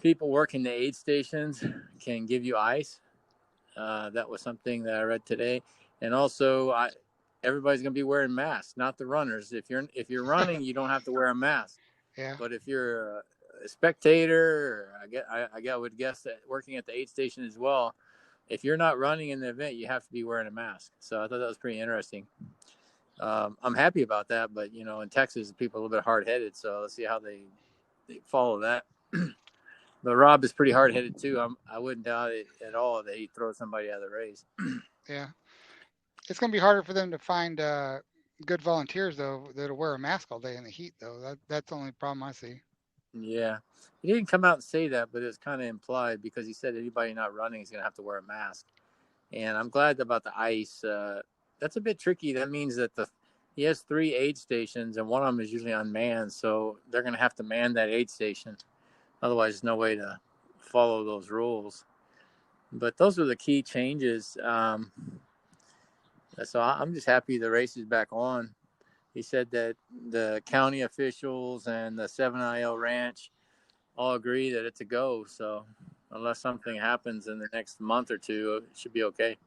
people working the aid stations can give you ice. That was something that I read today. And also, everybody's going to be wearing masks, not the runners. If you're running, you don't have to wear a mask. Yeah. But if you're a spectator, I would guess that working at the aid station as well, if you're not running in the event, you have to be wearing a mask. So I thought that was pretty interesting. I'm happy about that, but in Texas, people are a little bit hard headed. So let's see how they follow that. But Rob is pretty hard headed too. I wouldn't doubt it at all that he'd throw somebody out of the race. Yeah. It's going to be harder for them to find good volunteers though that'll wear a mask all day in the heat though. That's the only problem I see. Yeah, he didn't come out and say that, but it's kind of implied because he said anybody not running is going to have to wear a mask. And I'm glad about the ice. That's a bit tricky. That means that he has 3 aid stations, and one of them is usually unmanned, so they're going to have to man that aid station. Otherwise, there's no way to follow those rules. But those are the key changes. So I'm just happy the race is back on. He said that the county officials and the 7IL Ranch all agree that it's a go. So unless something happens in the next month or two, it should be okay.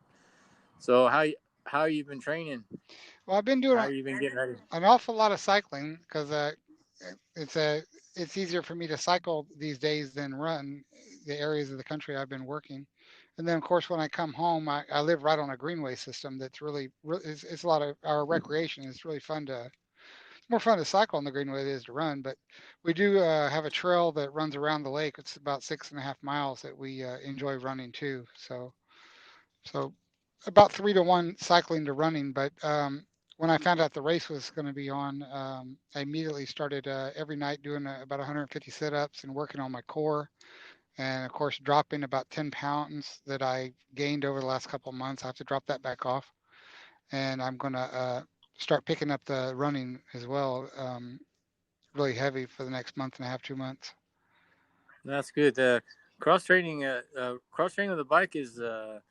So how you been training? Well, I've been How doing are you been getting ready? an awful lot of cycling because it's it's easier for me to cycle these days than run the areas of the country I've been working. And then, of course, when I come home, I live right on a greenway system that's it's a lot of our recreation. It's really fun it's more fun to cycle on the greenway than it is to run. But we do have a trail that runs around the lake. It's about 6.5 miles that we enjoy running too. So about 3 to 1 cycling to running. But when I found out the race was going to be on, I immediately started every night doing about 150 sit-ups and working on my core. And of course, dropping about 10 pounds that I gained over the last couple of months. I have to drop that back off. And I'm going to start picking up the running as well, really heavy for the next month and a half, 2 months. That's good. Cross training with the bike is a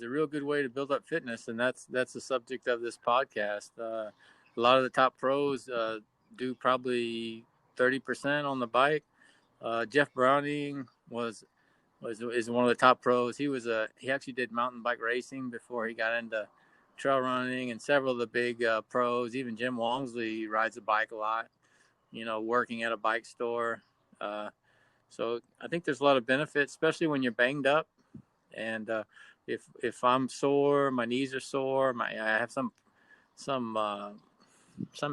real good way to build up fitness, and that's the subject of this podcast. A lot of the top pros do probably 30% on the bike. Jeff Browning is one of the top pros. He actually did mountain bike racing before he got into trail running, and several of the big pros, even Jim Walmsley rides a bike a lot. Working at a bike store. Uh, so I think there's a lot of benefits, especially when you're banged up. And if I'm sore, my knees are sore, I have some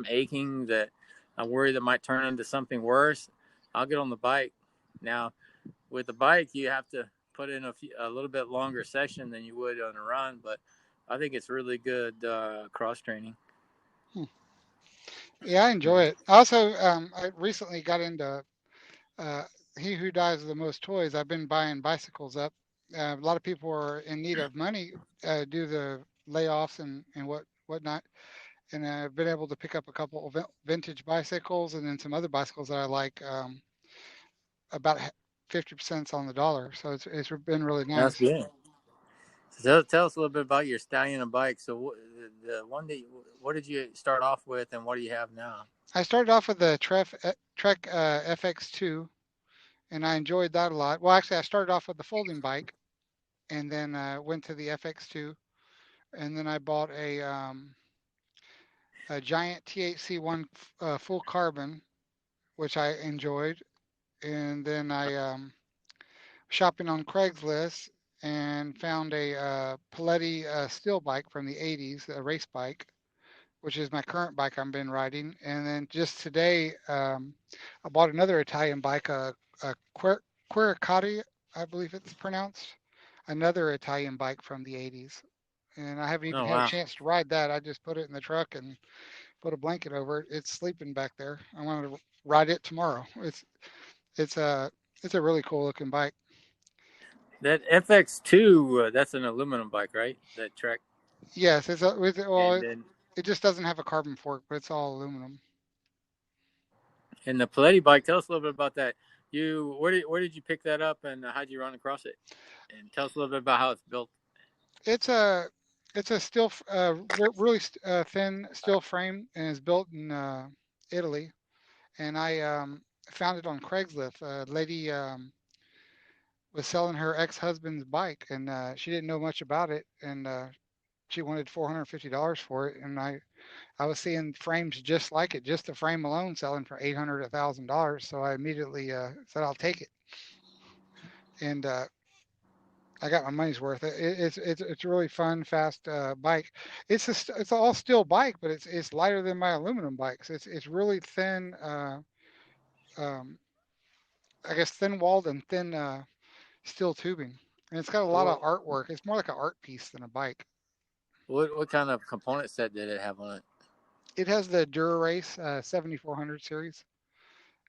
aching that I'm worried that might turn into something worse, I'll get on the bike. Now, with the bike, you have to put in a little bit longer session than you would on a run, but I think it's really good cross training. Hmm. Yeah, I enjoy it. Also, I recently got into uh, He Who Dies with the Most Toys. I've been buying bicycles up. A lot of people are in need of money due to the layoffs and whatnot. And I've been able to pick up a couple of vintage bicycles and then some other bicycles that I like about 50% on the dollar. So it's been really That's nice. good. So tell us a little bit about your stallion and bike. So the one that what did you start off with, and what do you have now? I started off with the Trek FX2, and I enjoyed that a lot. Well, actually, I started off with the folding bike, and then went to the FX2, and then I bought a giant THC1 full carbon, which I enjoyed, and then I shopping on Craigslist and found a Paletti steel bike from the 80s, a race bike, which is my current bike I've been riding. And then just today, I bought another Italian bike, a Quiricati, I believe it's pronounced, another Italian bike from the 80s. And I haven't even Oh had a wow, chance to ride that. I just put it in the truck and put a blanket over it. It's sleeping back there. I want to ride it tomorrow. It's a it's a really cool looking bike. that FX2 that's an aluminum bike, right? That Trek, Yes, and then it just doesn't have a carbon fork, but it's all aluminum. and the Paletti bike. Tell us a little bit about that. Where did you pick that up, and how did you run across it? And tell us a little bit about how it's built. It's a it's a steel, really thin steel frame, and is built in Italy. And I found it on Craigslist. A lady was selling her ex-husband's bike, and she didn't know much about it, and she wanted $450 for it, and I was seeing frames just like it, just the frame alone selling for $800, $1,000. So I immediately said I'll take it, and I got my money's worth. It's a really fun, fast bike. It's all steel bike, but it's lighter than my aluminum bikes. It's really thin. Um, I guess thin-walled and thin steel tubing, and it's got a lot of What artwork. It's more like an art piece than a bike. what kind of component set did it have on it? It has the Dura-Race 7400 series,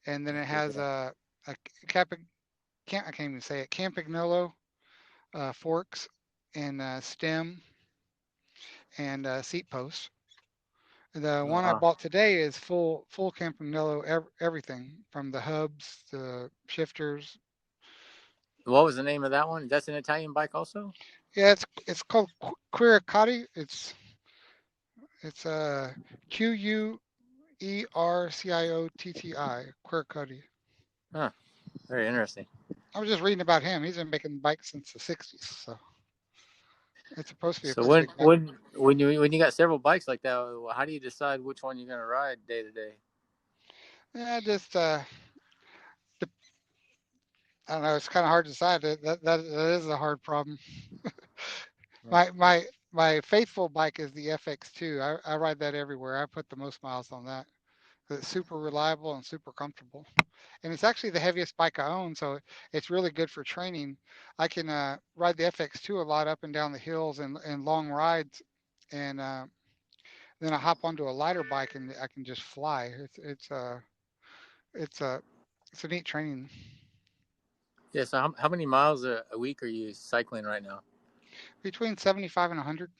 and then it Okay, has a Cap, I can't even say it. Campagnolo forks and stem and seat posts. The one I uh, bought today is full Campagnolo everything from the hubs, the shifters. what was the name of that one? That's an Italian bike also? Yeah, it's called Quiricati. It's Querciotti. Quiricati. Huh, very interesting. I was just reading about him. He's been making bikes since the '60s, so it's supposed to be a So pretty big bike. when you got several bikes like that, how do you decide which one you're gonna ride day to day? Yeah, just I don't know. It's kind of hard to decide. That is a hard problem. Yeah. My faithful bike is the FX2. I ride that everywhere. I put the most miles on that. It's super reliable and super comfortable. And it's actually the heaviest bike I own, so it's really good for training. I can ride the FX2 a lot up and down the hills and long rides, and then I hop onto a lighter bike and I can just fly. It's a it's a neat training. Yeah. So how many miles a week are you cycling right now? Between 75 and 100.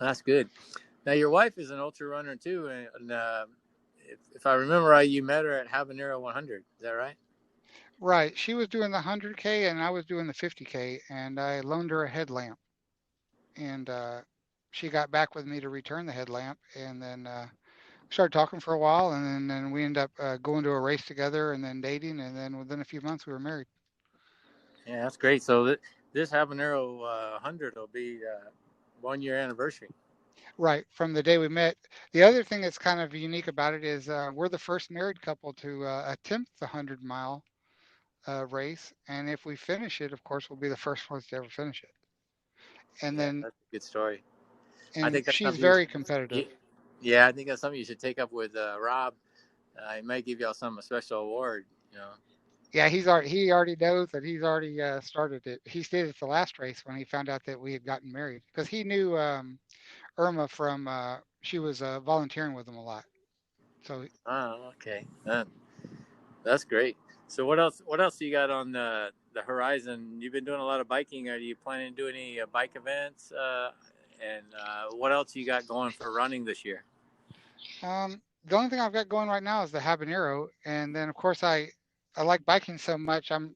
That's good. Now your wife is an ultra runner too, and if I remember right, you met her at Habanero 100. Is that right? Right. She was doing the 100K and I was doing the 50K, and I loaned her a headlamp, and she got back with me to return the headlamp, and then started talking for a while, and then we ended up going to a race together, and then dating, and then within a few months we were married. Yeah, that's great. So this Habanero 100 will be 1 year anniversary. Right. From the day we met. The other thing that's kind of unique about it is we're the first married couple to attempt the 100-mile race, and if we finish it, of course, we'll be the first ones to ever finish it. And Yeah, then that's a good story. I and think that's she's something. very competitive. Yeah, I think that's something you should take up with Rob. He might give y'all some special award. You know. Yeah, he already knows that he's already started it. He stayed at the last race when he found out that we had gotten married because he knew Irma from she was volunteering with him a lot. So Oh, okay. That's great. So what else? What else you got on the horizon? You've been doing a lot of biking. Are you planning to do any bike events? And what else you got going for running this year? the only thing I've got going right now is the Habanero, and then of course I like biking so much. I'm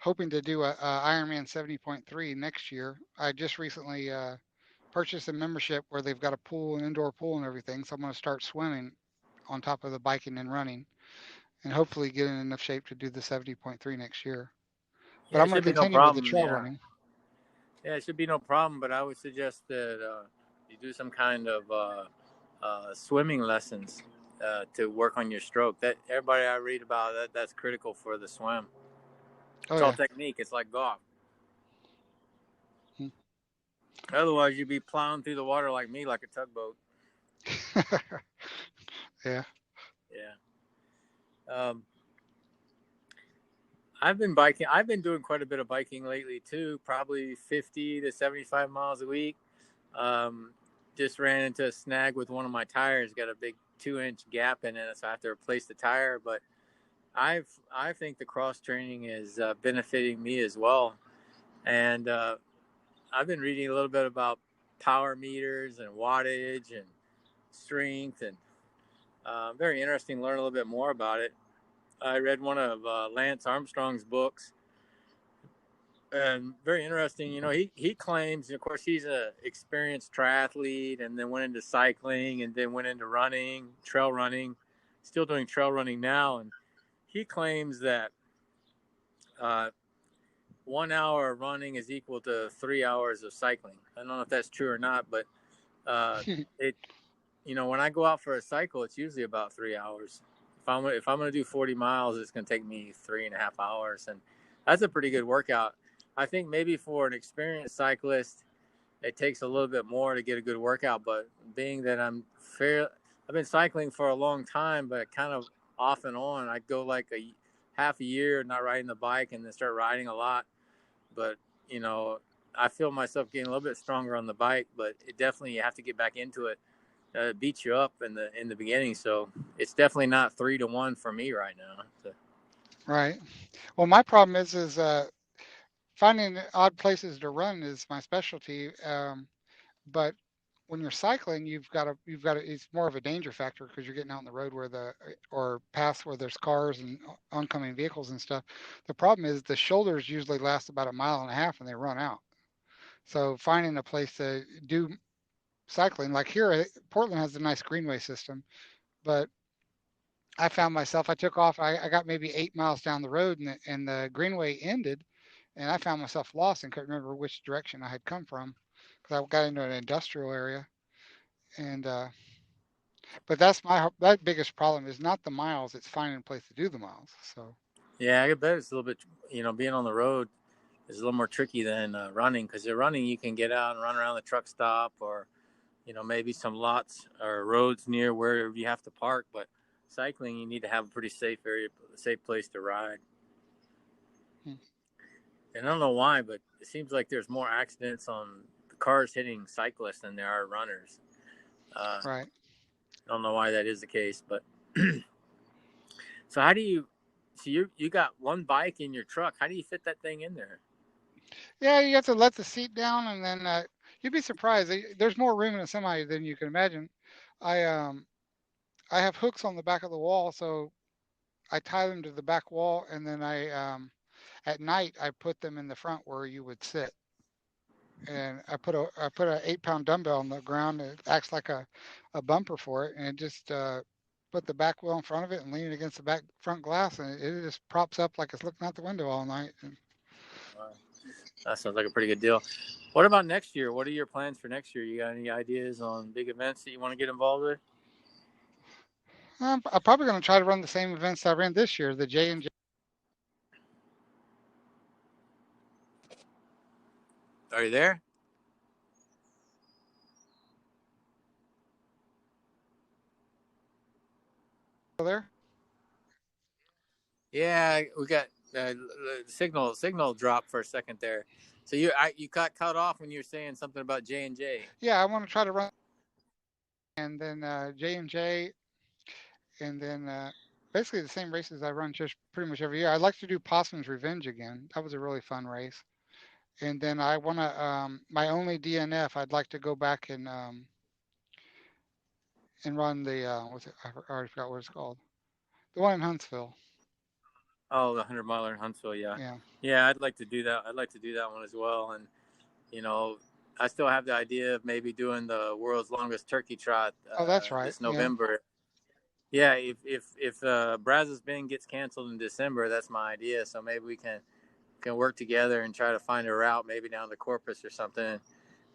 hoping to do a Ironman 70.3 next year. I just recently purchased a membership where they've got a pool, an indoor pool, and everything. So I'm going to start swimming on top of the biking and running, and hopefully get in enough shape to do the 70.3 next year. But Yeah, I'm it going to should be no continue with the problem. trail Yeah, running. yeah, it should be no problem. But I would suggest that you do some kind of swimming lessons to work on your stroke. That everybody I read about that's critical for the swim. Oh It's all yeah. technique. It's like golf. Hmm. Otherwise, you'd be plowing through the water like me, like a tugboat. Yeah. Yeah. Um, I've been biking. I've been doing quite a bit of biking lately too. Probably 50 to 75 miles a week. Um, just ran into a snag with one of my tires. Got a big 2-inch gap in it, so I have to replace the tire. But I think the cross training is benefiting me as well. And I've been reading a little bit about power meters and wattage and strength, and very interesting to learn a little bit more about it. I read one of Lance Armstrong's books, and very interesting. You know, he claims, of course, he's an experienced triathlete, and then went into cycling, and then went into running, trail running, still doing trail running now. And he claims that 1 hour of running is equal to 3 hours of cycling. I don't know if that's true or not, but it, when I go out for a cycle, it's usually about 3 hours. If I'm going to do 40 miles, it's going to take me 3.5 hours, and that's a pretty good workout. I think maybe for an experienced cyclist, it takes a little bit more to get a good workout. But being that I've been cycling for a long time, but kind of off and on. I go like half a year not riding the bike, and then start riding a lot. But I feel myself getting a little bit stronger on the bike. But it definitely, you have to get back into it. It beats you up in the beginning, so it's definitely not 3-1 for me right now. So. Right. Well, my problem is finding odd places to run is my specialty. But when you're cycling, it's more of a danger factor because you're getting out on the road or paths where there's cars and oncoming vehicles and stuff. The problem is the shoulders usually last about a mile and a half and they run out. So finding a place to do cycling, like here, Portland has a nice greenway system, but I took off, I got maybe 8 miles down the road and the greenway ended and I found myself lost and couldn't remember which direction I had come from because I got into an industrial area. And but that biggest problem is not the miles; it's finding a place to do the miles. So Yeah, I bet it's a little bit. Being on the road is a little more tricky than running, because you're running, you can get out and run around the truck stop, or maybe some lots or roads near where you have to park. But cycling, you need to have a pretty safe place to ride. hmm. And I don't know why, but it seems like there's more accidents on the cars hitting cyclists than there are runners. Right. I don't know why that is the case, but so how do you? So you got one bike in your truck. How do you fit that thing in there? Yeah, you have to let the seat down, and then you'd be surprised. There's more room in a semi than you can imagine. I um I have hooks on the back of the wall, so I tie them to the back wall, and then at night I put them in the front where you would sit. And I put a 8 pound dumbbell on the ground. It acts like a bumper for it, and it just put the back wheel in front of it and lean it against the back front glass, and it just props up like it's looking out the window all night. And, Wow. That sounds like a pretty good deal. What about next year? What are your plans for next year? You got any ideas on big events that you want to get involved with? I'm probably going to try to run the same events I ran this year, the J&J. Are you there? There. Yeah, we got signal drop for a second there. So you got cut off when you were saying something about J&J. Yeah, I want to try to run, and then J&J, and then basically the same races I run just pretty much every year. I'd like to do Possum's Revenge again. That was a really fun race. And then I want to my only DNF. I'd like to go back and run the what's it? I already forgot what it's called. The one in Huntsville. Oh, the 100 miler in Huntsville. Yeah, Yeah. yeah. I'd like to do that. I'd like to do that one as well. And I still have the idea of maybe doing the world's longest turkey trot Oh, that's right. this Yeah. November. Yeah, if Brazos Bend gets canceled in December, that's my idea. So maybe we can work together and try to find a route, maybe down to Corpus or something.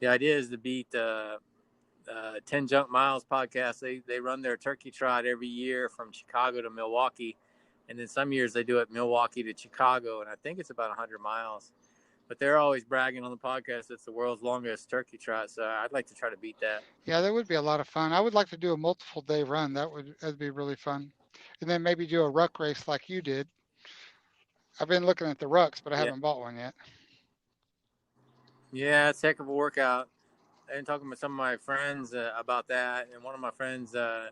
The idea is to beat 10 Junk Miles podcast. They run their turkey trot every year from Chicago to Milwaukee, and then some years they do it Milwaukee to Chicago, and I think it's about 100 miles. But they're always bragging on the podcast it's the world's longest turkey trot, so I'd like to try to beat that. Yeah, that would be a lot of fun. I would like to do a multiple day run. That'd be really fun. And then maybe do a ruck race like you did. I've been looking at the rucks, but I Yeah, haven't bought one yet. yeah, it's a heck of a workout. I've been talking with some of my friends about that, and one of my friends uh,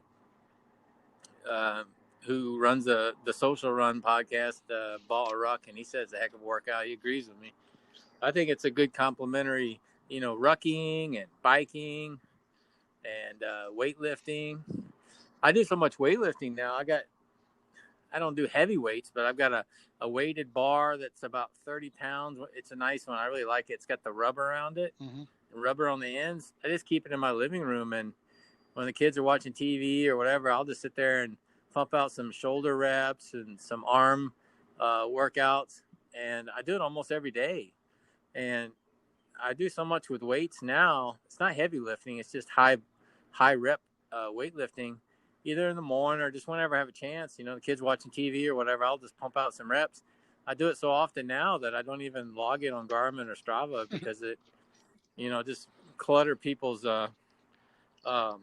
who runs the Social Run podcast bought a ruck, and he says it's a heck of a workout. He agrees with me. I think it's a good complementary, rucking and biking and weightlifting. I do so much weightlifting now. I don't do heavy weights, but I've got a weighted bar that's about 30 pounds. It's a nice one. I really like it. It's got the rubber around it, Hmm. and rubber on the ends. I just keep it in my living room, and when the kids are watching TV or whatever, I'll just sit there and pump out some shoulder reps and some arm workouts. and I do it almost every day. And I do so much with weights now. It's not heavy lifting. It's just high rep weightlifting, either in the morning or just whenever I have a chance. The kids watching TV or whatever, I'll just pump out some reps. I do it so often now that I don't even log it on Garmin or Strava because it, just clutter people's um,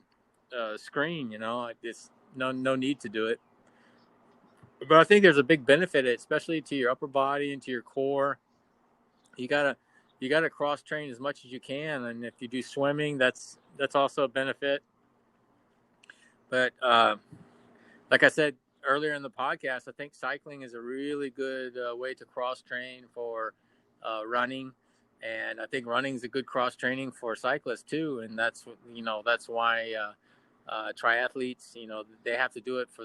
screen. It's no need to do it. But I think there's a big benefit, especially to your upper body and to your core. You gotta cross train as much as you can, and if you do swimming, that's also a benefit. But like I said earlier in the podcast, I think cycling is a really good way to cross train for running, and I think running is a good cross training for cyclists too. And that's why triathletes, they have to do it for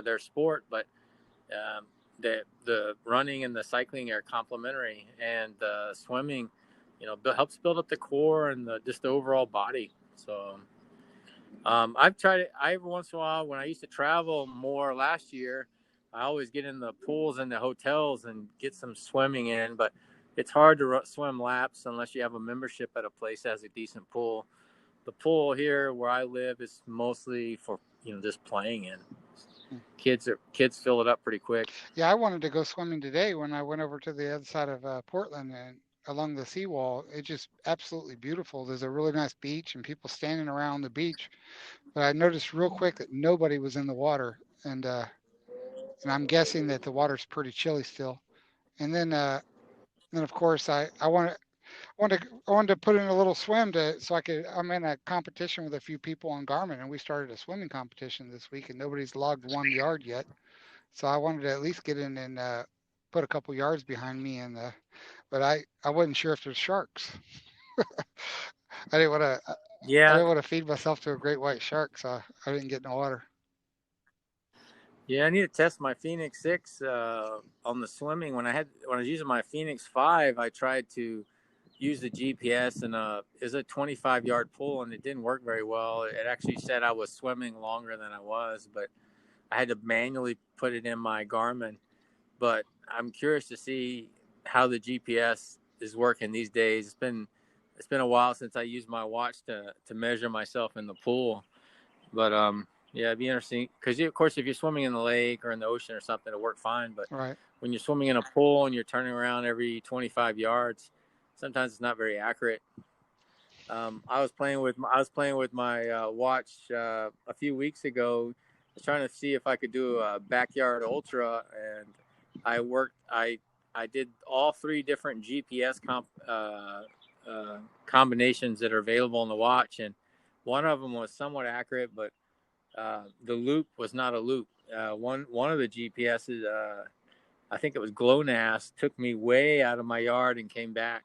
their sport, but um, the running and the cycling are complementary, and the swimming, helps build up the core and just the overall body. So I've tried it. Every once in a while, when I used to travel more last year, I always get in the pools and the hotels and get some swimming in. But it's hard to swim laps unless you have a membership at a place that has a decent pool. The pool here where I live is mostly for just playing in. Kids fill it up pretty quick. Yeah, I wanted to go swimming today when I went over to the other side of Portland and along the seawall. It's just absolutely beautiful. There's a really nice beach and people standing around the beach. But I noticed real quick that nobody was in the water, and I'm guessing that the water's pretty chilly still. And then of course I wanted to put in a little swim to so I could. I'm in a competition with a few people on Garmin, and we started a swimming competition this week, and nobody's logged 1 yard yet. So I wanted to at least get in and put a couple yards behind me, but I wasn't sure if there's sharks. I didn't want to I Yeah, didn't want to feed myself to a great white shark, so I didn't get in the water. yeah. I need to test my Phoenix 6 on the swimming. When I was using my Phoenix 5, I tried to use the GPS and is a 25-yard pool, and it didn't work very well. It actually said I was swimming longer than I was, but I had to manually put it in my Garmin. But I'm curious to see how the GPS is working these days. It's been a while since I used my watch to measure myself in the pool. But yeah, it'd be interesting because of course if you're swimming in the lake or in the ocean or something, it'll work fine. But Right. when you're swimming in a pool and you're turning around every 25 yards, sometimes it's not very accurate. I was playing with my watch a few weeks ago. I was trying to see if I could do a backyard ultra, and I worked. I did all three different GPS combinations that are available on the watch, and one of them was somewhat accurate, but the loop was not a loop. One of the GPSs, I think it was GLONASS, took me way out of my yard and came back.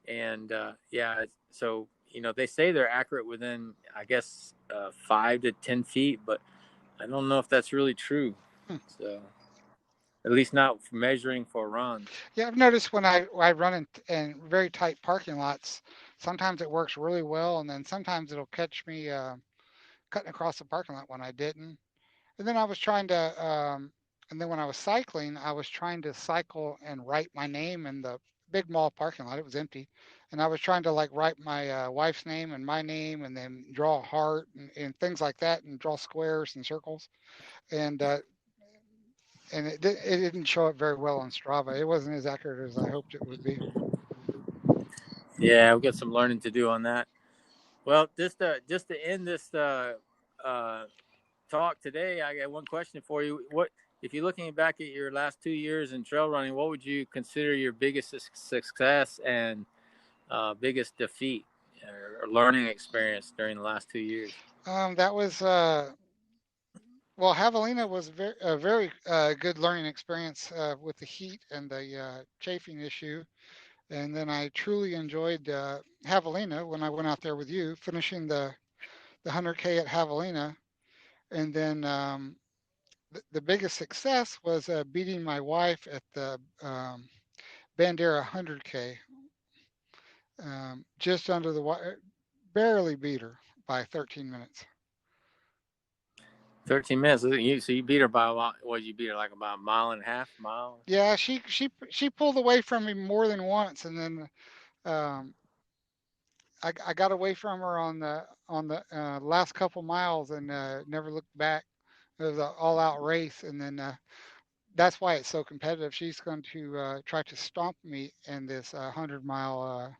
And yeah, so they say they're accurate within, I guess, 5 to 10 feet, but I don't know if that's really true. Hmm. So at least not measuring for runs. Yeah, I've noticed when I run in very tight parking lots, sometimes it works really well, and then sometimes it'll catch me cutting across the parking lot when I didn't. And then I was trying to, and then when I was cycling, I was trying to cycle and write my name in the big mall parking lot. It was empty, and I was trying to like write my wife's name and my name, and then draw a heart and things like that, and draw squares and circles. And it didn't show up very well on Strava. It wasn't as accurate as I hoped it would be. Yeah, we've got some learning to do on that. Well, just to end this uh, talk today, I got one question for you. What if you're looking back at your last 2 years in trail running? What would you consider your biggest success and biggest defeat or learning experience during the last 2 years? That was well, Javelina was a very good learning experience with the heat and the chafing issue. And then I truly enjoyed Javelina when I went out there with you, finishing the 100K at Javelina. And then the biggest success was beating my wife at the Bandera 100K, just under the wire, barely beat her by 13 minutes. 13 minutes. So you beat her by a lot. What, you beat her like about a mile and a half, mile? Yeah, she pulled away from me more than once, and then um, I got away from her on the last couple miles and never looked back. It was an all-out race, and then that's why it's so competitive. She's going to try to stomp me in this 100-mile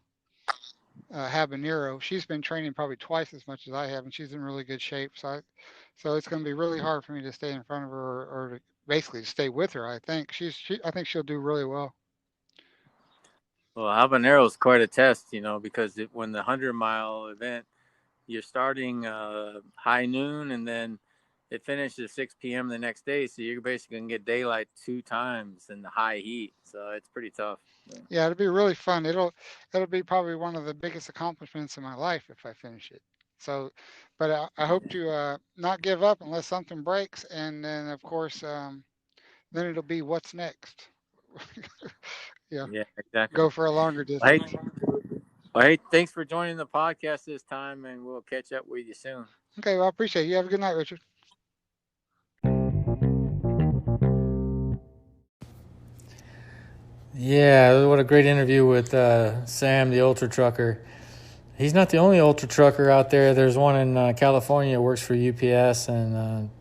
Habanero. She's been training probably twice as much as I have, and she's in really good shape. So it's going to be really hard for me to stay in front of her or to basically stay with her. I think I think she'll do really well. Well, Habanero is quite a test, because when the 100-mile event, you're starting high noon, and then it finishes at 6 p.m. the next day. So you're basically going to get daylight 2 times in the high heat. So it's pretty tough. Yeah, it'll be really fun. It'll be probably one of the biggest accomplishments in my life if I finish it. So, but I hope to not give up unless something breaks, and then of course, then it'll be what's next. Yeah, Yeah, exactly. go for a longer distance. Hey, thanks for joining the podcast this time, and we'll catch up with you soon. Okay, well, I appreciate it. You have a good night, Richard. Yeah, what a great interview with Sam, the ultra trucker. He's not the only ultra trucker out there. There's one in California that works for UPS and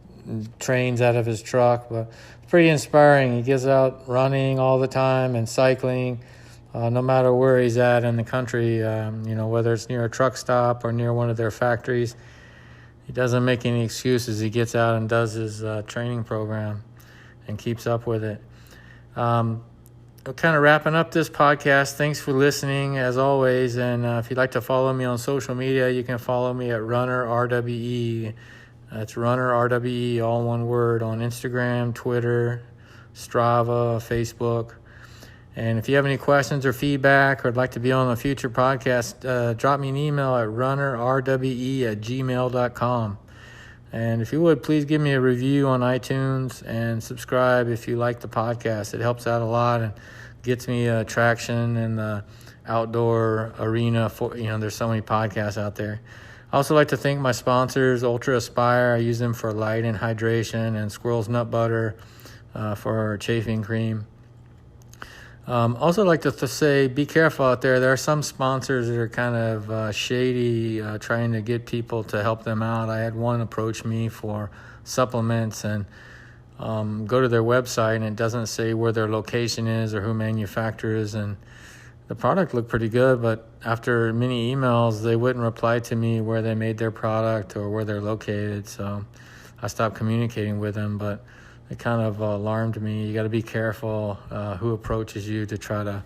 trains out of his truck. But it's pretty inspiring. He gets out running all the time and cycling, no matter where he's at in the country, whether it's near a truck stop or near one of their factories. He doesn't make any excuses. He gets out and does his training program and keeps up with it. Kind of wrapping up this podcast. Thanks for listening, as always. And if you'd like to follow me on social media, you can follow me at Runner RWE. That's Runner RWE, all one word, on Instagram, Twitter, Strava, Facebook. And if you have any questions or feedback or would like to be on a future podcast, drop me an email at runnerrwe@gmail.com. And if you would, please give me a review on iTunes and subscribe if you like the podcast. It helps out a lot and gets me traction in the outdoor arena. There's so many podcasts out there. I also like to thank my sponsors, Ultra Aspire. I use them for light and hydration, and Squirrel's Nut Butter for chafing cream. Also like to say, be careful out there. There are some sponsors that are kind of shady, trying to get people to help them out. I had one approach me for supplements and go to their website, and it doesn't say where their location is or who manufactures. And the product looked pretty good, but after many emails, they wouldn't reply to me where they made their product or where they're located. So I stopped communicating with them, but it kind of alarmed me. You got to be careful who approaches you to try to,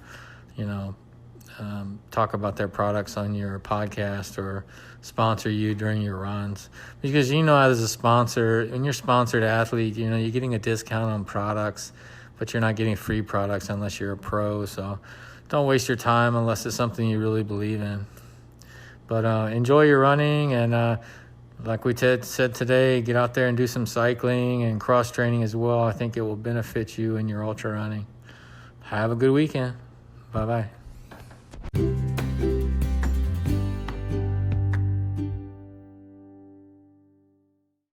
talk about their products on your podcast or sponsor you during your runs. Because as a sponsor, when you're a sponsored athlete, you're getting a discount on products, but you're not getting free products unless you're a pro. So don't waste your time unless it's something you really believe in. But enjoy your running, and like we said today, get out there and do some cycling and cross-training as well. I think it will benefit you in your ultra running. Have a good weekend. Bye-bye.